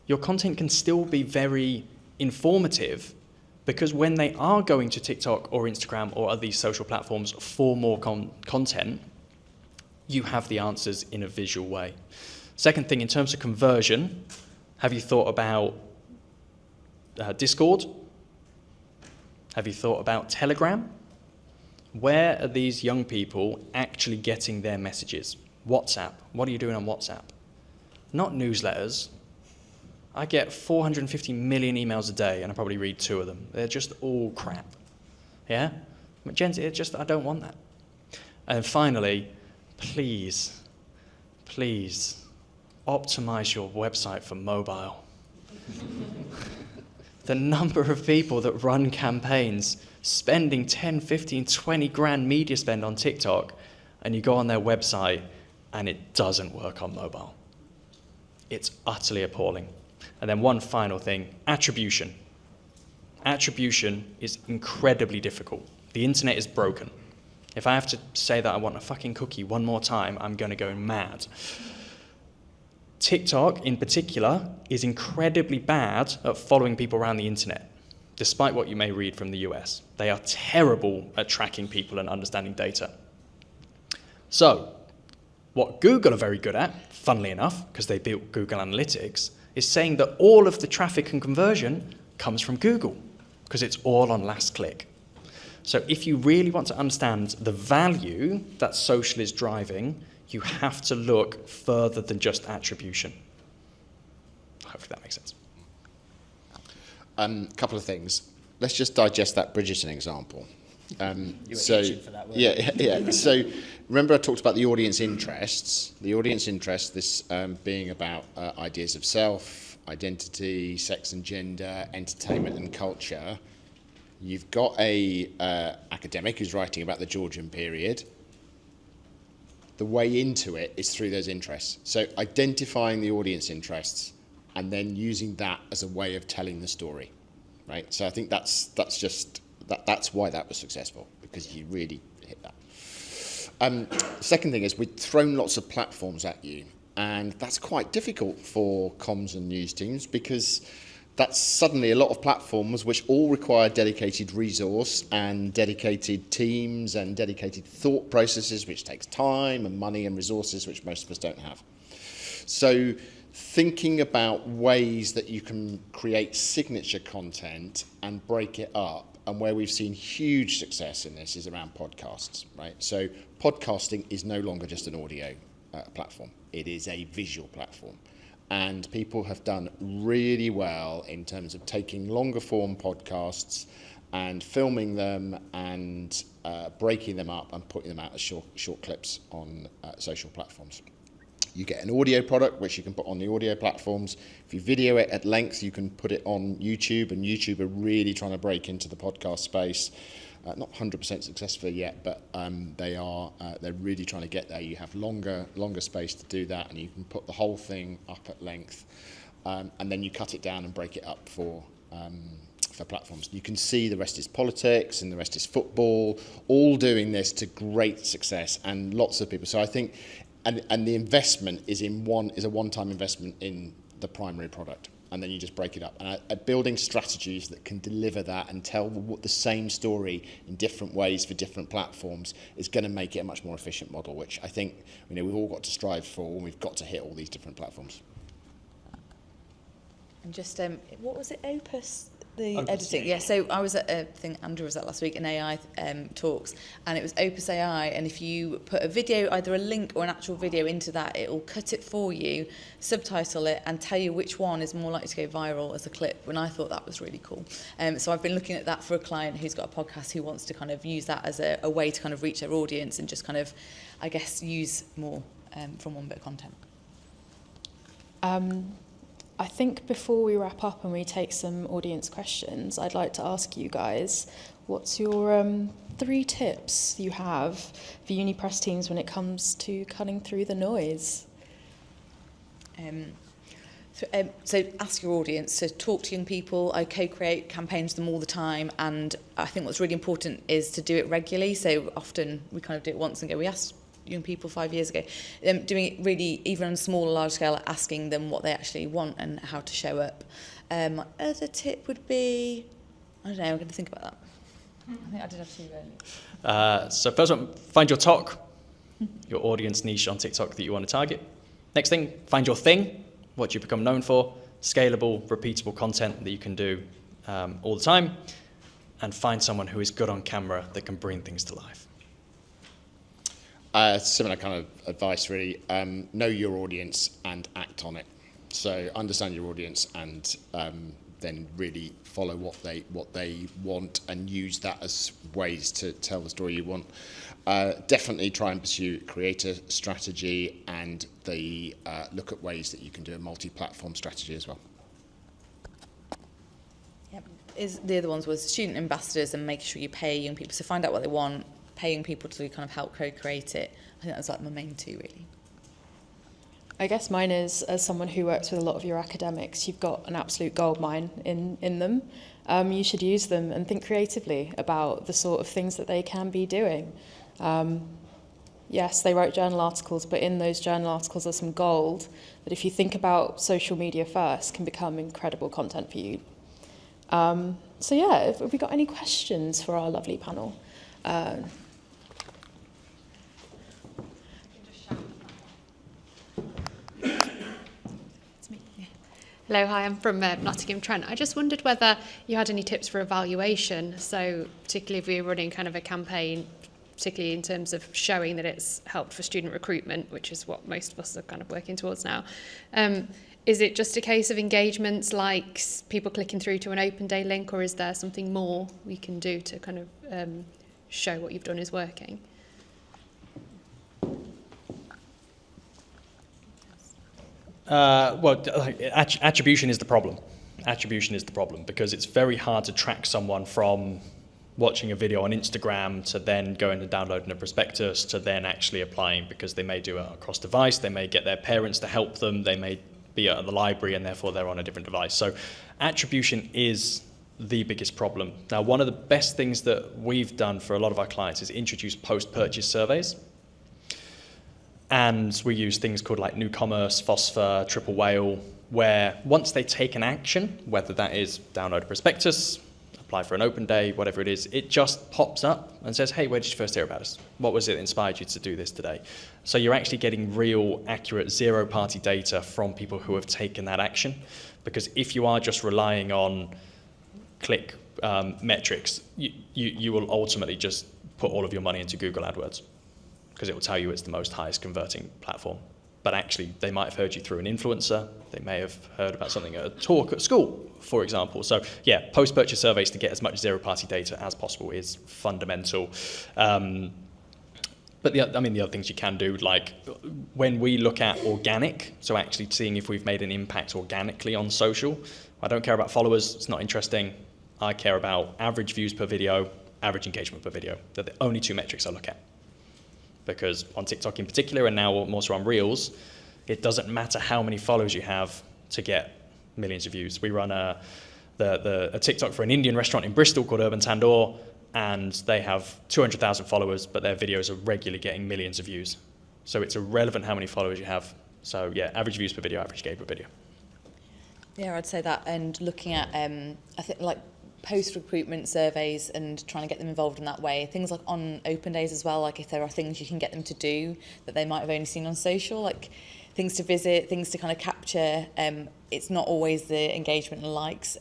your content can still be very informative, because when they are going to TikTok or Instagram or other these social platforms for more content, you have the answers in a visual way. Second thing, in terms of conversion, have you thought about Discord? Have you thought about Telegram? Where are these young people actually getting their messages? WhatsApp. What are you doing on WhatsApp? Not newsletters. I get 450 million emails a day, and I probably read 2 of them. They're just all crap. Yeah? But GenZ, I don't want that. And finally, please, optimize your website for mobile. The number of people that run campaigns spending 10, 15, 20 grand media spend on TikTok, and you go on their website and it doesn't work on mobile. It's utterly appalling. And then one final thing, attribution. Attribution is incredibly difficult. The internet is broken. If I have to say that I want a fucking cookie one more time, I'm going to go mad. TikTok, in particular, is incredibly bad at following people around the internet, despite what you may read from the US. They are terrible at tracking people and understanding data. So, what Google are very good at, funnily enough, because they built Google Analytics, is saying that all of the traffic and conversion comes from Google, because it's all on last click. So if you really want to understand the value that social is driving, you have to look further than just attribution. Hopefully that makes sense. Couple of things. Let's just digest that Bridgerton example. You were itching for that word. Yeah. So remember I talked about the audience interests. The audience interests, this being about ideas of self, identity, sex and gender, entertainment and culture. You've got a academic who's writing about the Georgian period. The way into it is through those interests. So identifying the audience interests and then using that as a way of telling the story, right? So I think that's why that was successful, because you really hit that. Second thing is, we've thrown lots of platforms at you, and that's quite difficult for comms and news teams, because that's suddenly a lot of platforms which all require dedicated resource and dedicated teams and dedicated thought processes, which takes time and money and resources which most of us don't have. So thinking about ways that you can create signature content and break it up, and where we've seen huge success in this is around podcasts, right? So podcasting is no longer just an audio platform. It is a visual platform. And people have done really well in terms of taking longer form podcasts and filming them and breaking them up and putting them out as short clips on social platforms. You get an audio product which you can put on the audio platforms. If you video it at length, you can put it on YouTube, and YouTube are really trying to break into the podcast space. Not 100% successfully yet, but they're really trying to get there. You have longer space to do that, and you can put the whole thing up at length, and then you cut it down and break it up for platforms. You can see the rest is politics and the rest is football, all doing this to great success, and lots of people. So I think, and the investment is a one-time investment in the primary product. And then you just break it up. And building strategies that can deliver that and tell the same story in different ways for different platforms is going to make it a much more efficient model, which I think we've all got to strive for, and we've got to hit all these different platforms. And just, what was it, Opus? The Opus, editing, yeah. So I was at a thing Andrew was at last week, an AI talks, and it was Opus AI. And if you put a video, either a link or an actual video into that, it will cut it for you, subtitle it, and tell you which one is more likely to go viral as a clip. And I thought that was really cool. So I've been looking at that for a client who's got a podcast who wants to kind of use that as a way to kind of reach their audience and just kind of, I guess, use more from one bit of content. I think before we wrap up and we take some audience questions, I'd like to ask you guys, what's your 3 tips you have for uni press teams when it comes to cutting through the noise? So ask your audience to talk to young people. I co-create campaigns with them all the time, and I think what's really important is to do it regularly. So often we kind of do it once and go, we asked young people 5 years ago, doing it really even on a small or large scale, asking them what they actually want and how to show up. My other tip would be, I don't know, I'm going to think about that. I think I did have 2 earlier. So first one, find your talk, your audience niche on TikTok that you want to target. Next thing, find your thing. What do you become known for? Scalable, repeatable content that you can do all the time, and find someone who is good on camera that can bring things to life. Similar kind of advice, really. Know your audience and act on it. So understand your audience and then really follow what they want and use that as ways to tell the story you want. Definitely try and pursue creator strategy and look at ways that you can do a multi-platform strategy as well. Yep. The other ones was student ambassadors and making sure you pay young people. So find out what they want, pay young people to kind of help co-create it. I think that's like my main 2, really. I guess mine is, as someone who works with a lot of your academics, you've got an absolute goldmine in them. You should use them and think creatively about the sort of things that they can be doing. Yes, they wrote journal articles, but in those journal articles are some gold that, if you think about social media first, can become incredible content for you. So yeah, have we got any questions for our lovely panel? Hello, hi, I'm from Nottingham Trent. I just wondered whether you had any tips for evaluation. So particularly if we're running kind of a campaign, particularly in terms of showing that it's helped for student recruitment, which is what most of us are kind of working towards now. Is it just a case of engagements like people clicking through to an open day link, or is there something more we can do to kind of show what you've done is working? Attribution is the problem. Attribution is the problem because it's very hard to track someone from watching a video on Instagram to then going and downloading a prospectus to then actually applying, because they may do it across device, they may get their parents to help them, they may be at the library and therefore they're on a different device. So attribution is the biggest problem. Now, one of the best things that we've done for a lot of our clients is introduce post-purchase surveys. And we use things called like New Commerce, Phosphor, Triple Whale, where once they take an action, whether that is download a prospectus, apply for an open day, whatever it is, it just pops up and says, hey, where did you first hear about us? What was it that inspired you to do this today? So you're actually getting real, accurate, zero-party data from people who have taken that action. Because if you are just relying on click metrics, you will ultimately just put all of your money into Google AdWords, because it will tell you it's the most highest converting platform. But actually, they might have heard you through an influencer. They may have heard about something at a talk at school, for example. So yeah, post-purchase surveys to get as much zero-party data as possible is fundamental. But the other things you can do, like when we look at organic, so actually seeing if we've made an impact organically on social, I don't care about followers, it's not interesting. I care about average views per video, average engagement per video. They're the only 2 metrics I look at. Because on TikTok in particular, and now more so on Reels, it doesn't matter how many followers you have to get millions of views. We run a TikTok for an Indian restaurant in Bristol called Urban Tandoor, and they have 200,000 followers, but their videos are regularly getting millions of views. So it's irrelevant how many followers you have. So yeah, average views per video, average engagement per video. Yeah, I'd say that, and looking at, I think like post-recruitment surveys and trying to get them involved in that way. Things like on open days as well, like if there are things you can get them to do that they might have only seen on social, like things to visit, things to kind of capture. It's not always the engagement and likes.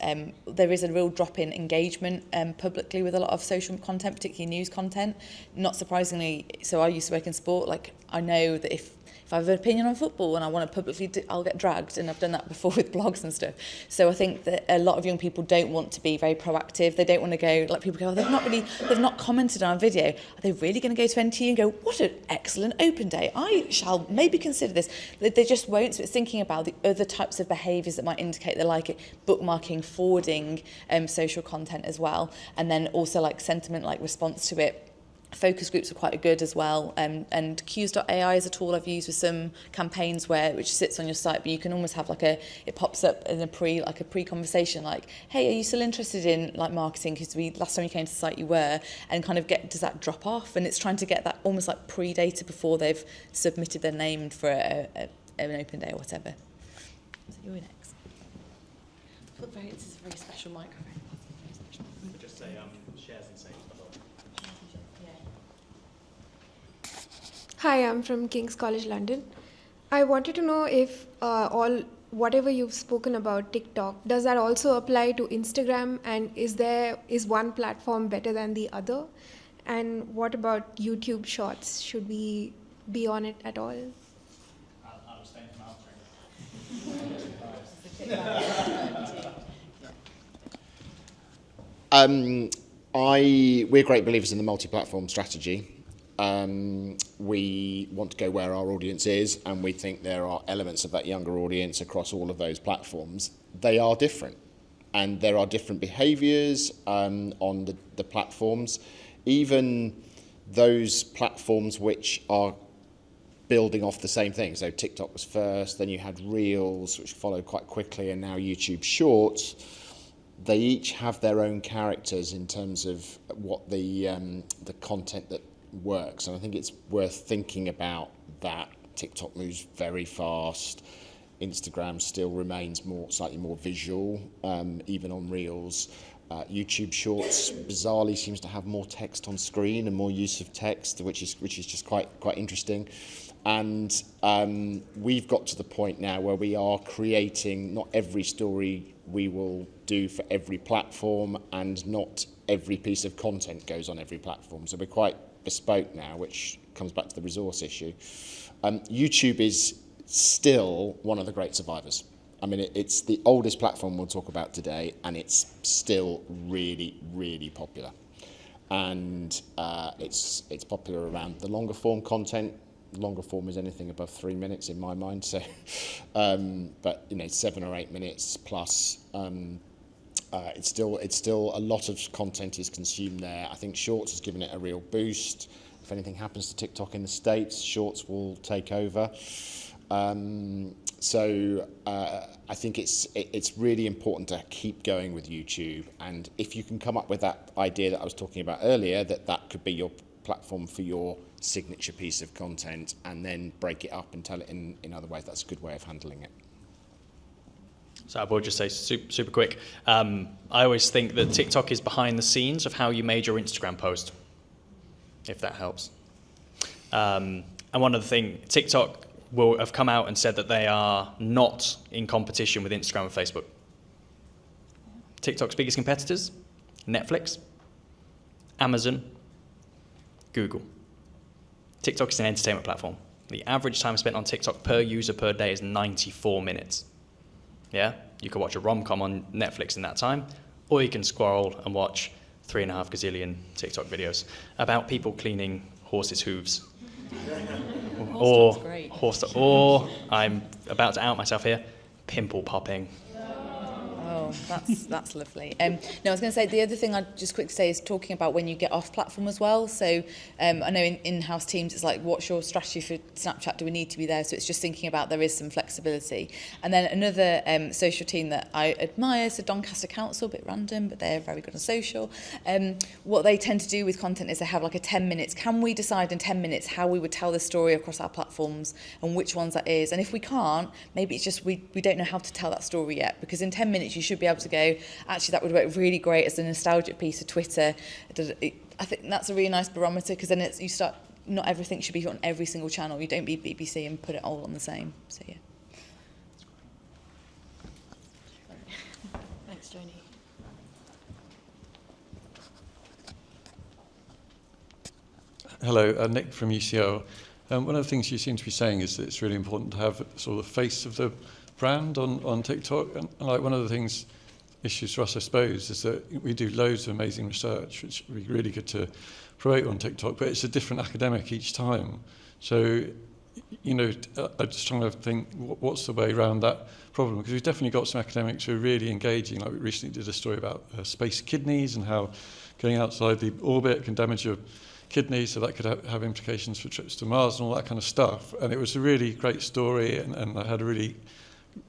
There is a real drop in engagement publicly with a lot of social content, particularly news content. Not surprisingly, so I used to work in sport, like I know that if if I have an opinion on football and I want to publicly I'll get dragged, and I've done that before with blogs and stuff. So I think that a lot of young people don't want to be very proactive. They don't want to go, like people go, oh, they've not commented on a video. Are they really going to go to NTU and go, what an excellent open day, I shall maybe consider this? They just won't. So it's thinking about the other types of behaviours that might indicate they like it, bookmarking, forwarding social content as well, and then also like sentiment, like response to it. Focus groups are quite good as well, and Qs.ai is a tool I've used with some campaigns which sits on your site, but you can almost have it pops up in a pre-conversation, like, hey, are you still interested in like marketing? Because last time you came to the site you were, and kind of does that drop off? And it's trying to get that almost like pre-data before they've submitted their name for an open day or whatever. So you're next. This is a very special microphone. Just say shares and saves. Hi, I'm from King's College London. I wanted to know if whatever you've spoken about TikTok, does that also apply to Instagram, and is one platform better than the other? And what about YouTube Shorts? Should we be on it at all? I'll abstain from answering. We're great believers in the multi-platform strategy. We want to go where our audience is, and we think there are elements of that younger audience across all of those platforms. They are different, and there are different behaviours on the platforms. Even those platforms which are building off the same thing. So TikTok was first, then you had Reels, which followed quite quickly, and now YouTube Shorts. They each have their own characters in terms of what the content that works, and I think it's worth thinking about that. TikTok moves very fast. Instagram still remains slightly more visual, even on Reels. YouTube Shorts bizarrely seems to have more text on screen and more use of text, which is just quite interesting. And we've got to the point now where we are creating, not every story we will do for every platform, and not every piece of content goes on every platform. So we're quite bespoke now, which comes back to the resource issue. YouTube is still one of the great survivors. I mean, it's the oldest platform we'll talk about today, and it's still really, really popular. And it's popular around the longer form content. Longer form is anything above 3 minutes in my mind. So, but 7 or 8 minutes plus. It's still a lot of content is consumed there. I think Shorts has given it a real boost. If anything happens to TikTok in the States, Shorts will take over. So I think it's really important to keep going with YouTube. And if you can come up with that idea that I was talking about earlier, that could be your platform for your signature piece of content, and then break it up and tell it in other ways, that's a good way of handling it. So I will just say super quick. I always think that TikTok is behind the scenes of how you made your Instagram post, if that helps. And one other thing, TikTok will have come out and said that they are not in competition with Instagram and Facebook. TikTok's biggest competitors, Netflix, Amazon, Google. TikTok is an entertainment platform. The average time spent on TikTok per user per day is 94 minutes. Yeah, you could watch a rom-com on Netflix in that time, or you can scroll and watch 3.5 gazillion TikTok videos about people cleaning horses' hooves. Or I'm about to out myself here, pimple popping. Oh, that's lovely. No, I was going to say, the other thing I'd just quickly say is talking about when you get off platform as well. So I know in-house teams, it's like, what's your strategy for Snapchat? Do we need to be there? So it's just thinking about there is some flexibility. And then another social team that I admire, so Doncaster Council, a bit random, but they're very good on social. What they tend to do with content is they have like a 10 minutes. Can we decide in 10 minutes how we would tell the story across our platforms and which ones that is? And if we can't, maybe it's just we don't know how to tell that story yet, because in 10 minutes you should be able to go, actually that would work really great as a nostalgic piece of Twitter. I think that's a really nice barometer, because then you start, not everything should be on every single channel. You don't be BBC and put it all on the same. So yeah. Thanks, Joni. Hello, Nick from UCO. one of the things you seem to be saying is that it's really important to have sort of the face of the brand on TikTok. And like one of the issues for us, I suppose, is that we do loads of amazing research, which would be really good to promote on TikTok, but it's a different academic each time. So, you know, I'm just trying to think what's the way around that problem, because we've definitely got some academics who are really engaging. Like we recently did a story about space kidneys and how going outside the orbit can damage your kidneys, so that could have implications for trips to Mars and all that kind of stuff. And it was a really great story, and I had a really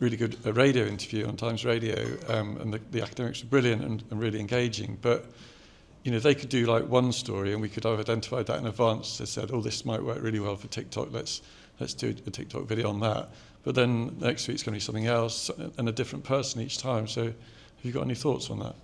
good radio interview on Times Radio, and the academics were brilliant and really engaging. But you know, they could do like one story, and we could have identified that in advance. They said, "Oh, this might work really well for TikTok. Let's do a TikTok video on that." But then next week's going to be something else, and a different person each time. So, have you got any thoughts on that?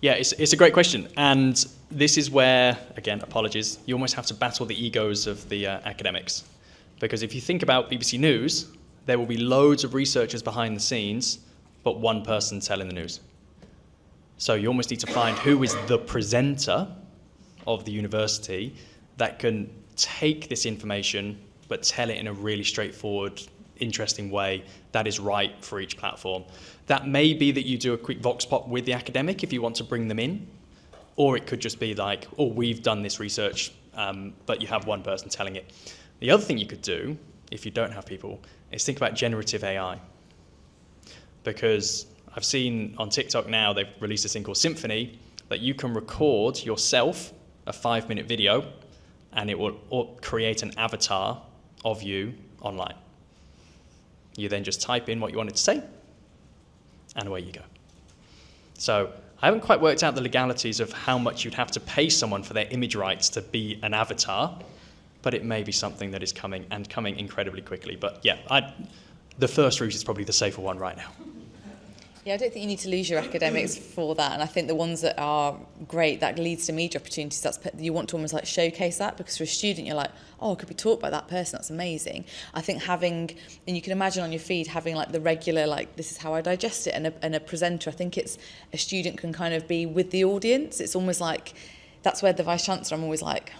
Yeah, it's a great question. And this is where, again, apologies, you almost have to battle the egos of the academics. Because if you think about BBC News, there will be loads of researchers behind the scenes, but one person telling the news. So you almost need to find who is the presenter of the university that can take this information, but tell it in a really straightforward, interesting way that is right for each platform. That may be that you do a quick vox pop with the academic if you want to bring them in, or it could just be like, oh, we've done this research, but you have one person telling it. The other thing you could do, if you don't have people, is think about generative AI. Because I've seen on TikTok now, they've released this thing called Symphony, that you can record yourself a 5-minute video, and it will create an avatar of you online. You then just type in what you wanted to say, and away you go. So I haven't quite worked out the legalities of how much you'd have to pay someone for their image rights to be an avatar, but it may be something that is coming incredibly quickly. But yeah, the first route is probably the safer one right now. Yeah, I don't think you need to lose your academics for that. And I think the ones that are great, that leads to media opportunities, you want to almost like showcase that, because for a student, you're like, oh, I could be taught by that person, that's amazing. I think and you can imagine on your feed having like the regular, like, this is how I digest it, and a presenter. I think a student can kind of be with the audience. It's almost like, that's where the Vice-Chancellor, I'm always like,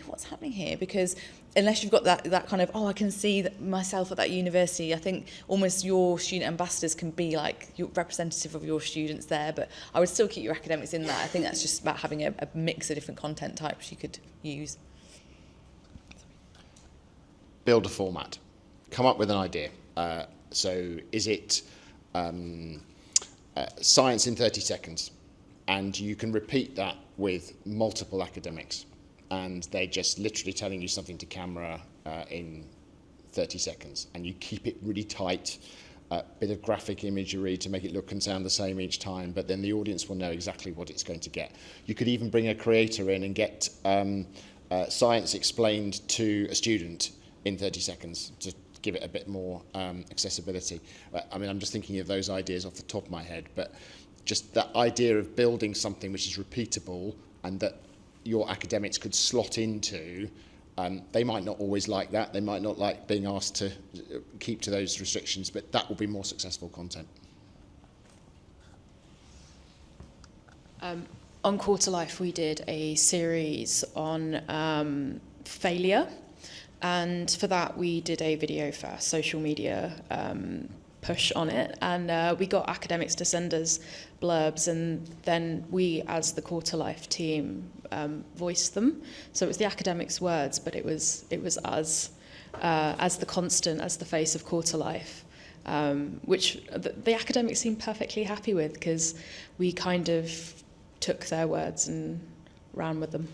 what's happening here? Because unless you've got that kind of, oh, I can see myself at that university, I think almost your student ambassadors can be like your representative of your students there, but I would still keep your academics in that. I think that's just about having a mix of different content types you could use. Build a format. Come up with an idea. So is it science in 30 seconds? And you can repeat that with multiple academics, and they're just literally telling you something to camera in 30 seconds, and you keep it really tight, bit of graphic imagery to make it look and sound the same each time, but then the audience will know exactly what it's going to get. You could even bring a creator in and get science explained to a student in 30 seconds to give it a bit more accessibility. I mean, I'm just thinking of those ideas off the top of my head, but just that idea of building something which is repeatable and that your academics could slot into, they might not always like that. They might not like being asked to keep to those restrictions, but that will be more successful content. On Quarter Life, we did a series on failure. And for that, we did a video first, social media push on it. And we got academics to send us blurbs, and then we, as the Quarter Life team, voiced them. So it was the academics' words, but it was us as the constant, as the face of Quarter Life, which the academics seemed perfectly happy with, because we kind of took their words and ran with them.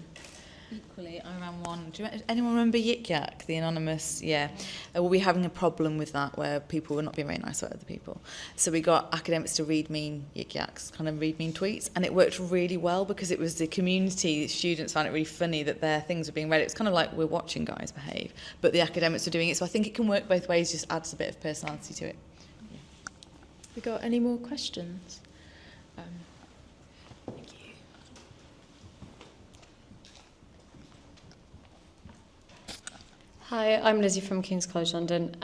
Equally, I ran one. Anyone remember Yik Yak, the anonymous? Yeah. We'll be having a problem with that, where people were not being very nice to other people. So we got academics to read mean Yik Yaks, kind of read mean tweets, and it worked really well because it was the community. Students found it really funny that their things were being read. It's kind of like, we're watching guys behave, but the academics were doing it. So I think it can work both ways, just adds a bit of personality to it. Yeah. We got any more questions? Thank you. Hi, I'm Lizzie from King's College London.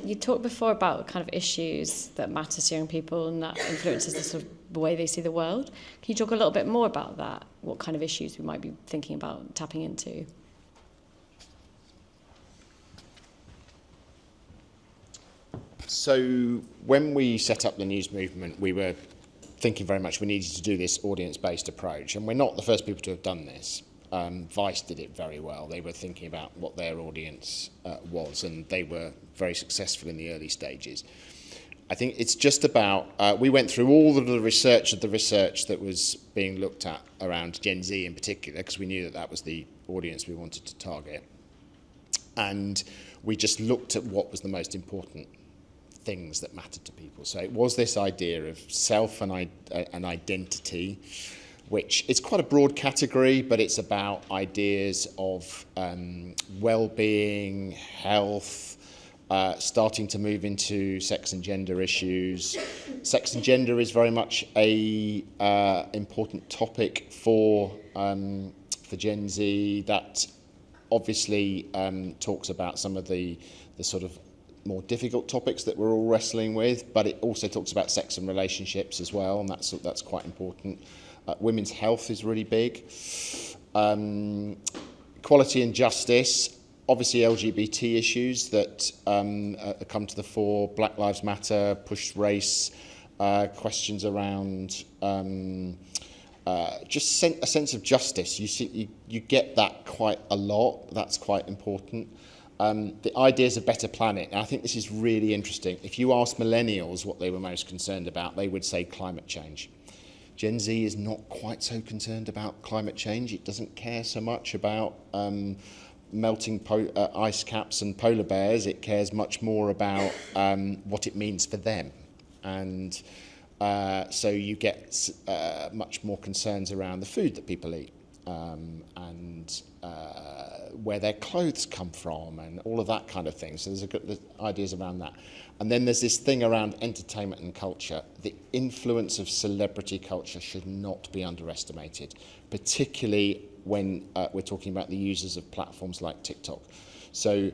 You talked before about kind of issues that matter to young people and that influences the sort of the way they see the world. Can you talk a little bit more about that? What kind of issues we might be thinking about tapping into? So when we set up the news movement, we were thinking very much we needed to do this audience-based approach, and we're not the first people to have done this. Vice did it very well. They were thinking about what their audience was, and they were very successful in the early stages. I think it's just about, we went through all of the research that was being looked at around Gen Z in particular, because we knew that that was the audience we wanted to target. And we just looked at what was the most important things that mattered to people. So it was this idea of self and identity, which is quite a broad category, but it's about ideas of well-being, health, starting to move into sex and gender issues. Sex and gender is very much a important topic for Gen Z. That obviously talks about some of the sort of more difficult topics that we're all wrestling with, but it also talks about sex and relationships as well, and that's quite important. Women's health is really big. Equality and justice, obviously LGBT issues that come to the fore. Black Lives Matter, push race, questions around just a sense of justice. You get that quite a lot. That's quite important. The ideas of better planet. Now, I think this is really interesting. If you ask millennials what they were most concerned about, they would say climate change. Gen Z is not quite so concerned about climate change. It doesn't care so much about melting ice caps and polar bears. It cares much more about what it means for them. And so you get much more concerns around the food that people eat and where their clothes come from and all of that kind of thing. So there's ideas around that. And then there's this thing around entertainment and culture. The influence of celebrity culture should not be underestimated, particularly when we're talking about the users of platforms like TikTok. So,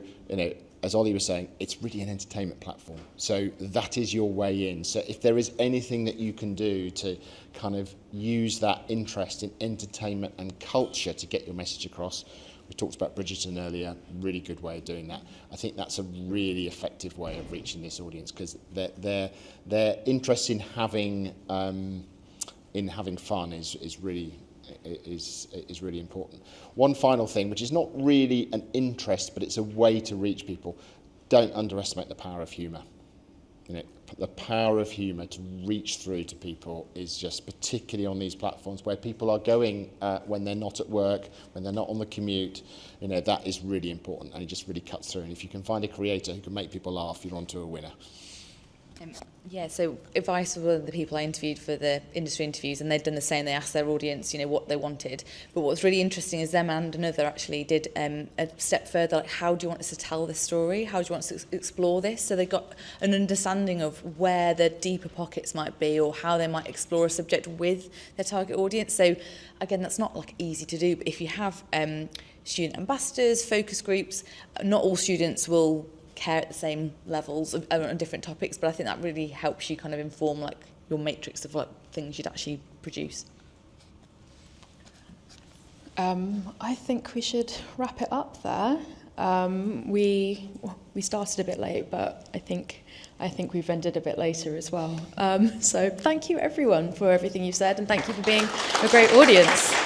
as Ollie was saying, it's really an entertainment platform. So that is your way in. So if there is anything that you can do to kind of use that interest in entertainment and culture to get your message across, we talked about Bridgerton earlier, really good way of doing that. I think that's a really effective way of reaching this audience, because their interest in having fun is really important. One final thing, which is not really an interest, but it's a way to reach people. Don't underestimate the power of humour. The power of humour to reach through to people is just, particularly on these platforms where people are going when they're not at work, when they're not on the commute. That is really important, and it just really cuts through. And if you can find a creator who can make people laugh, you're onto a winner. Yeah, so Vice was one of the people I interviewed for the industry interviews, and they'd done the same. They asked their audience, what they wanted. But what was really interesting is them and another actually did a step further, like, how do you want us to tell this story? How do you want us to explore this? So they got an understanding of where the deeper pockets might be, or how they might explore a subject with their target audience. So again, that's not easy to do, but if you have student ambassadors, focus groups, not all students will care at the same levels on different topics, but I think that really helps you kind of inform your matrix of things you'd actually produce. I think we should wrap it up there. We started a bit late, but I think we've ended a bit later as well. So thank you everyone for everything you've said, and thank you for being a great audience.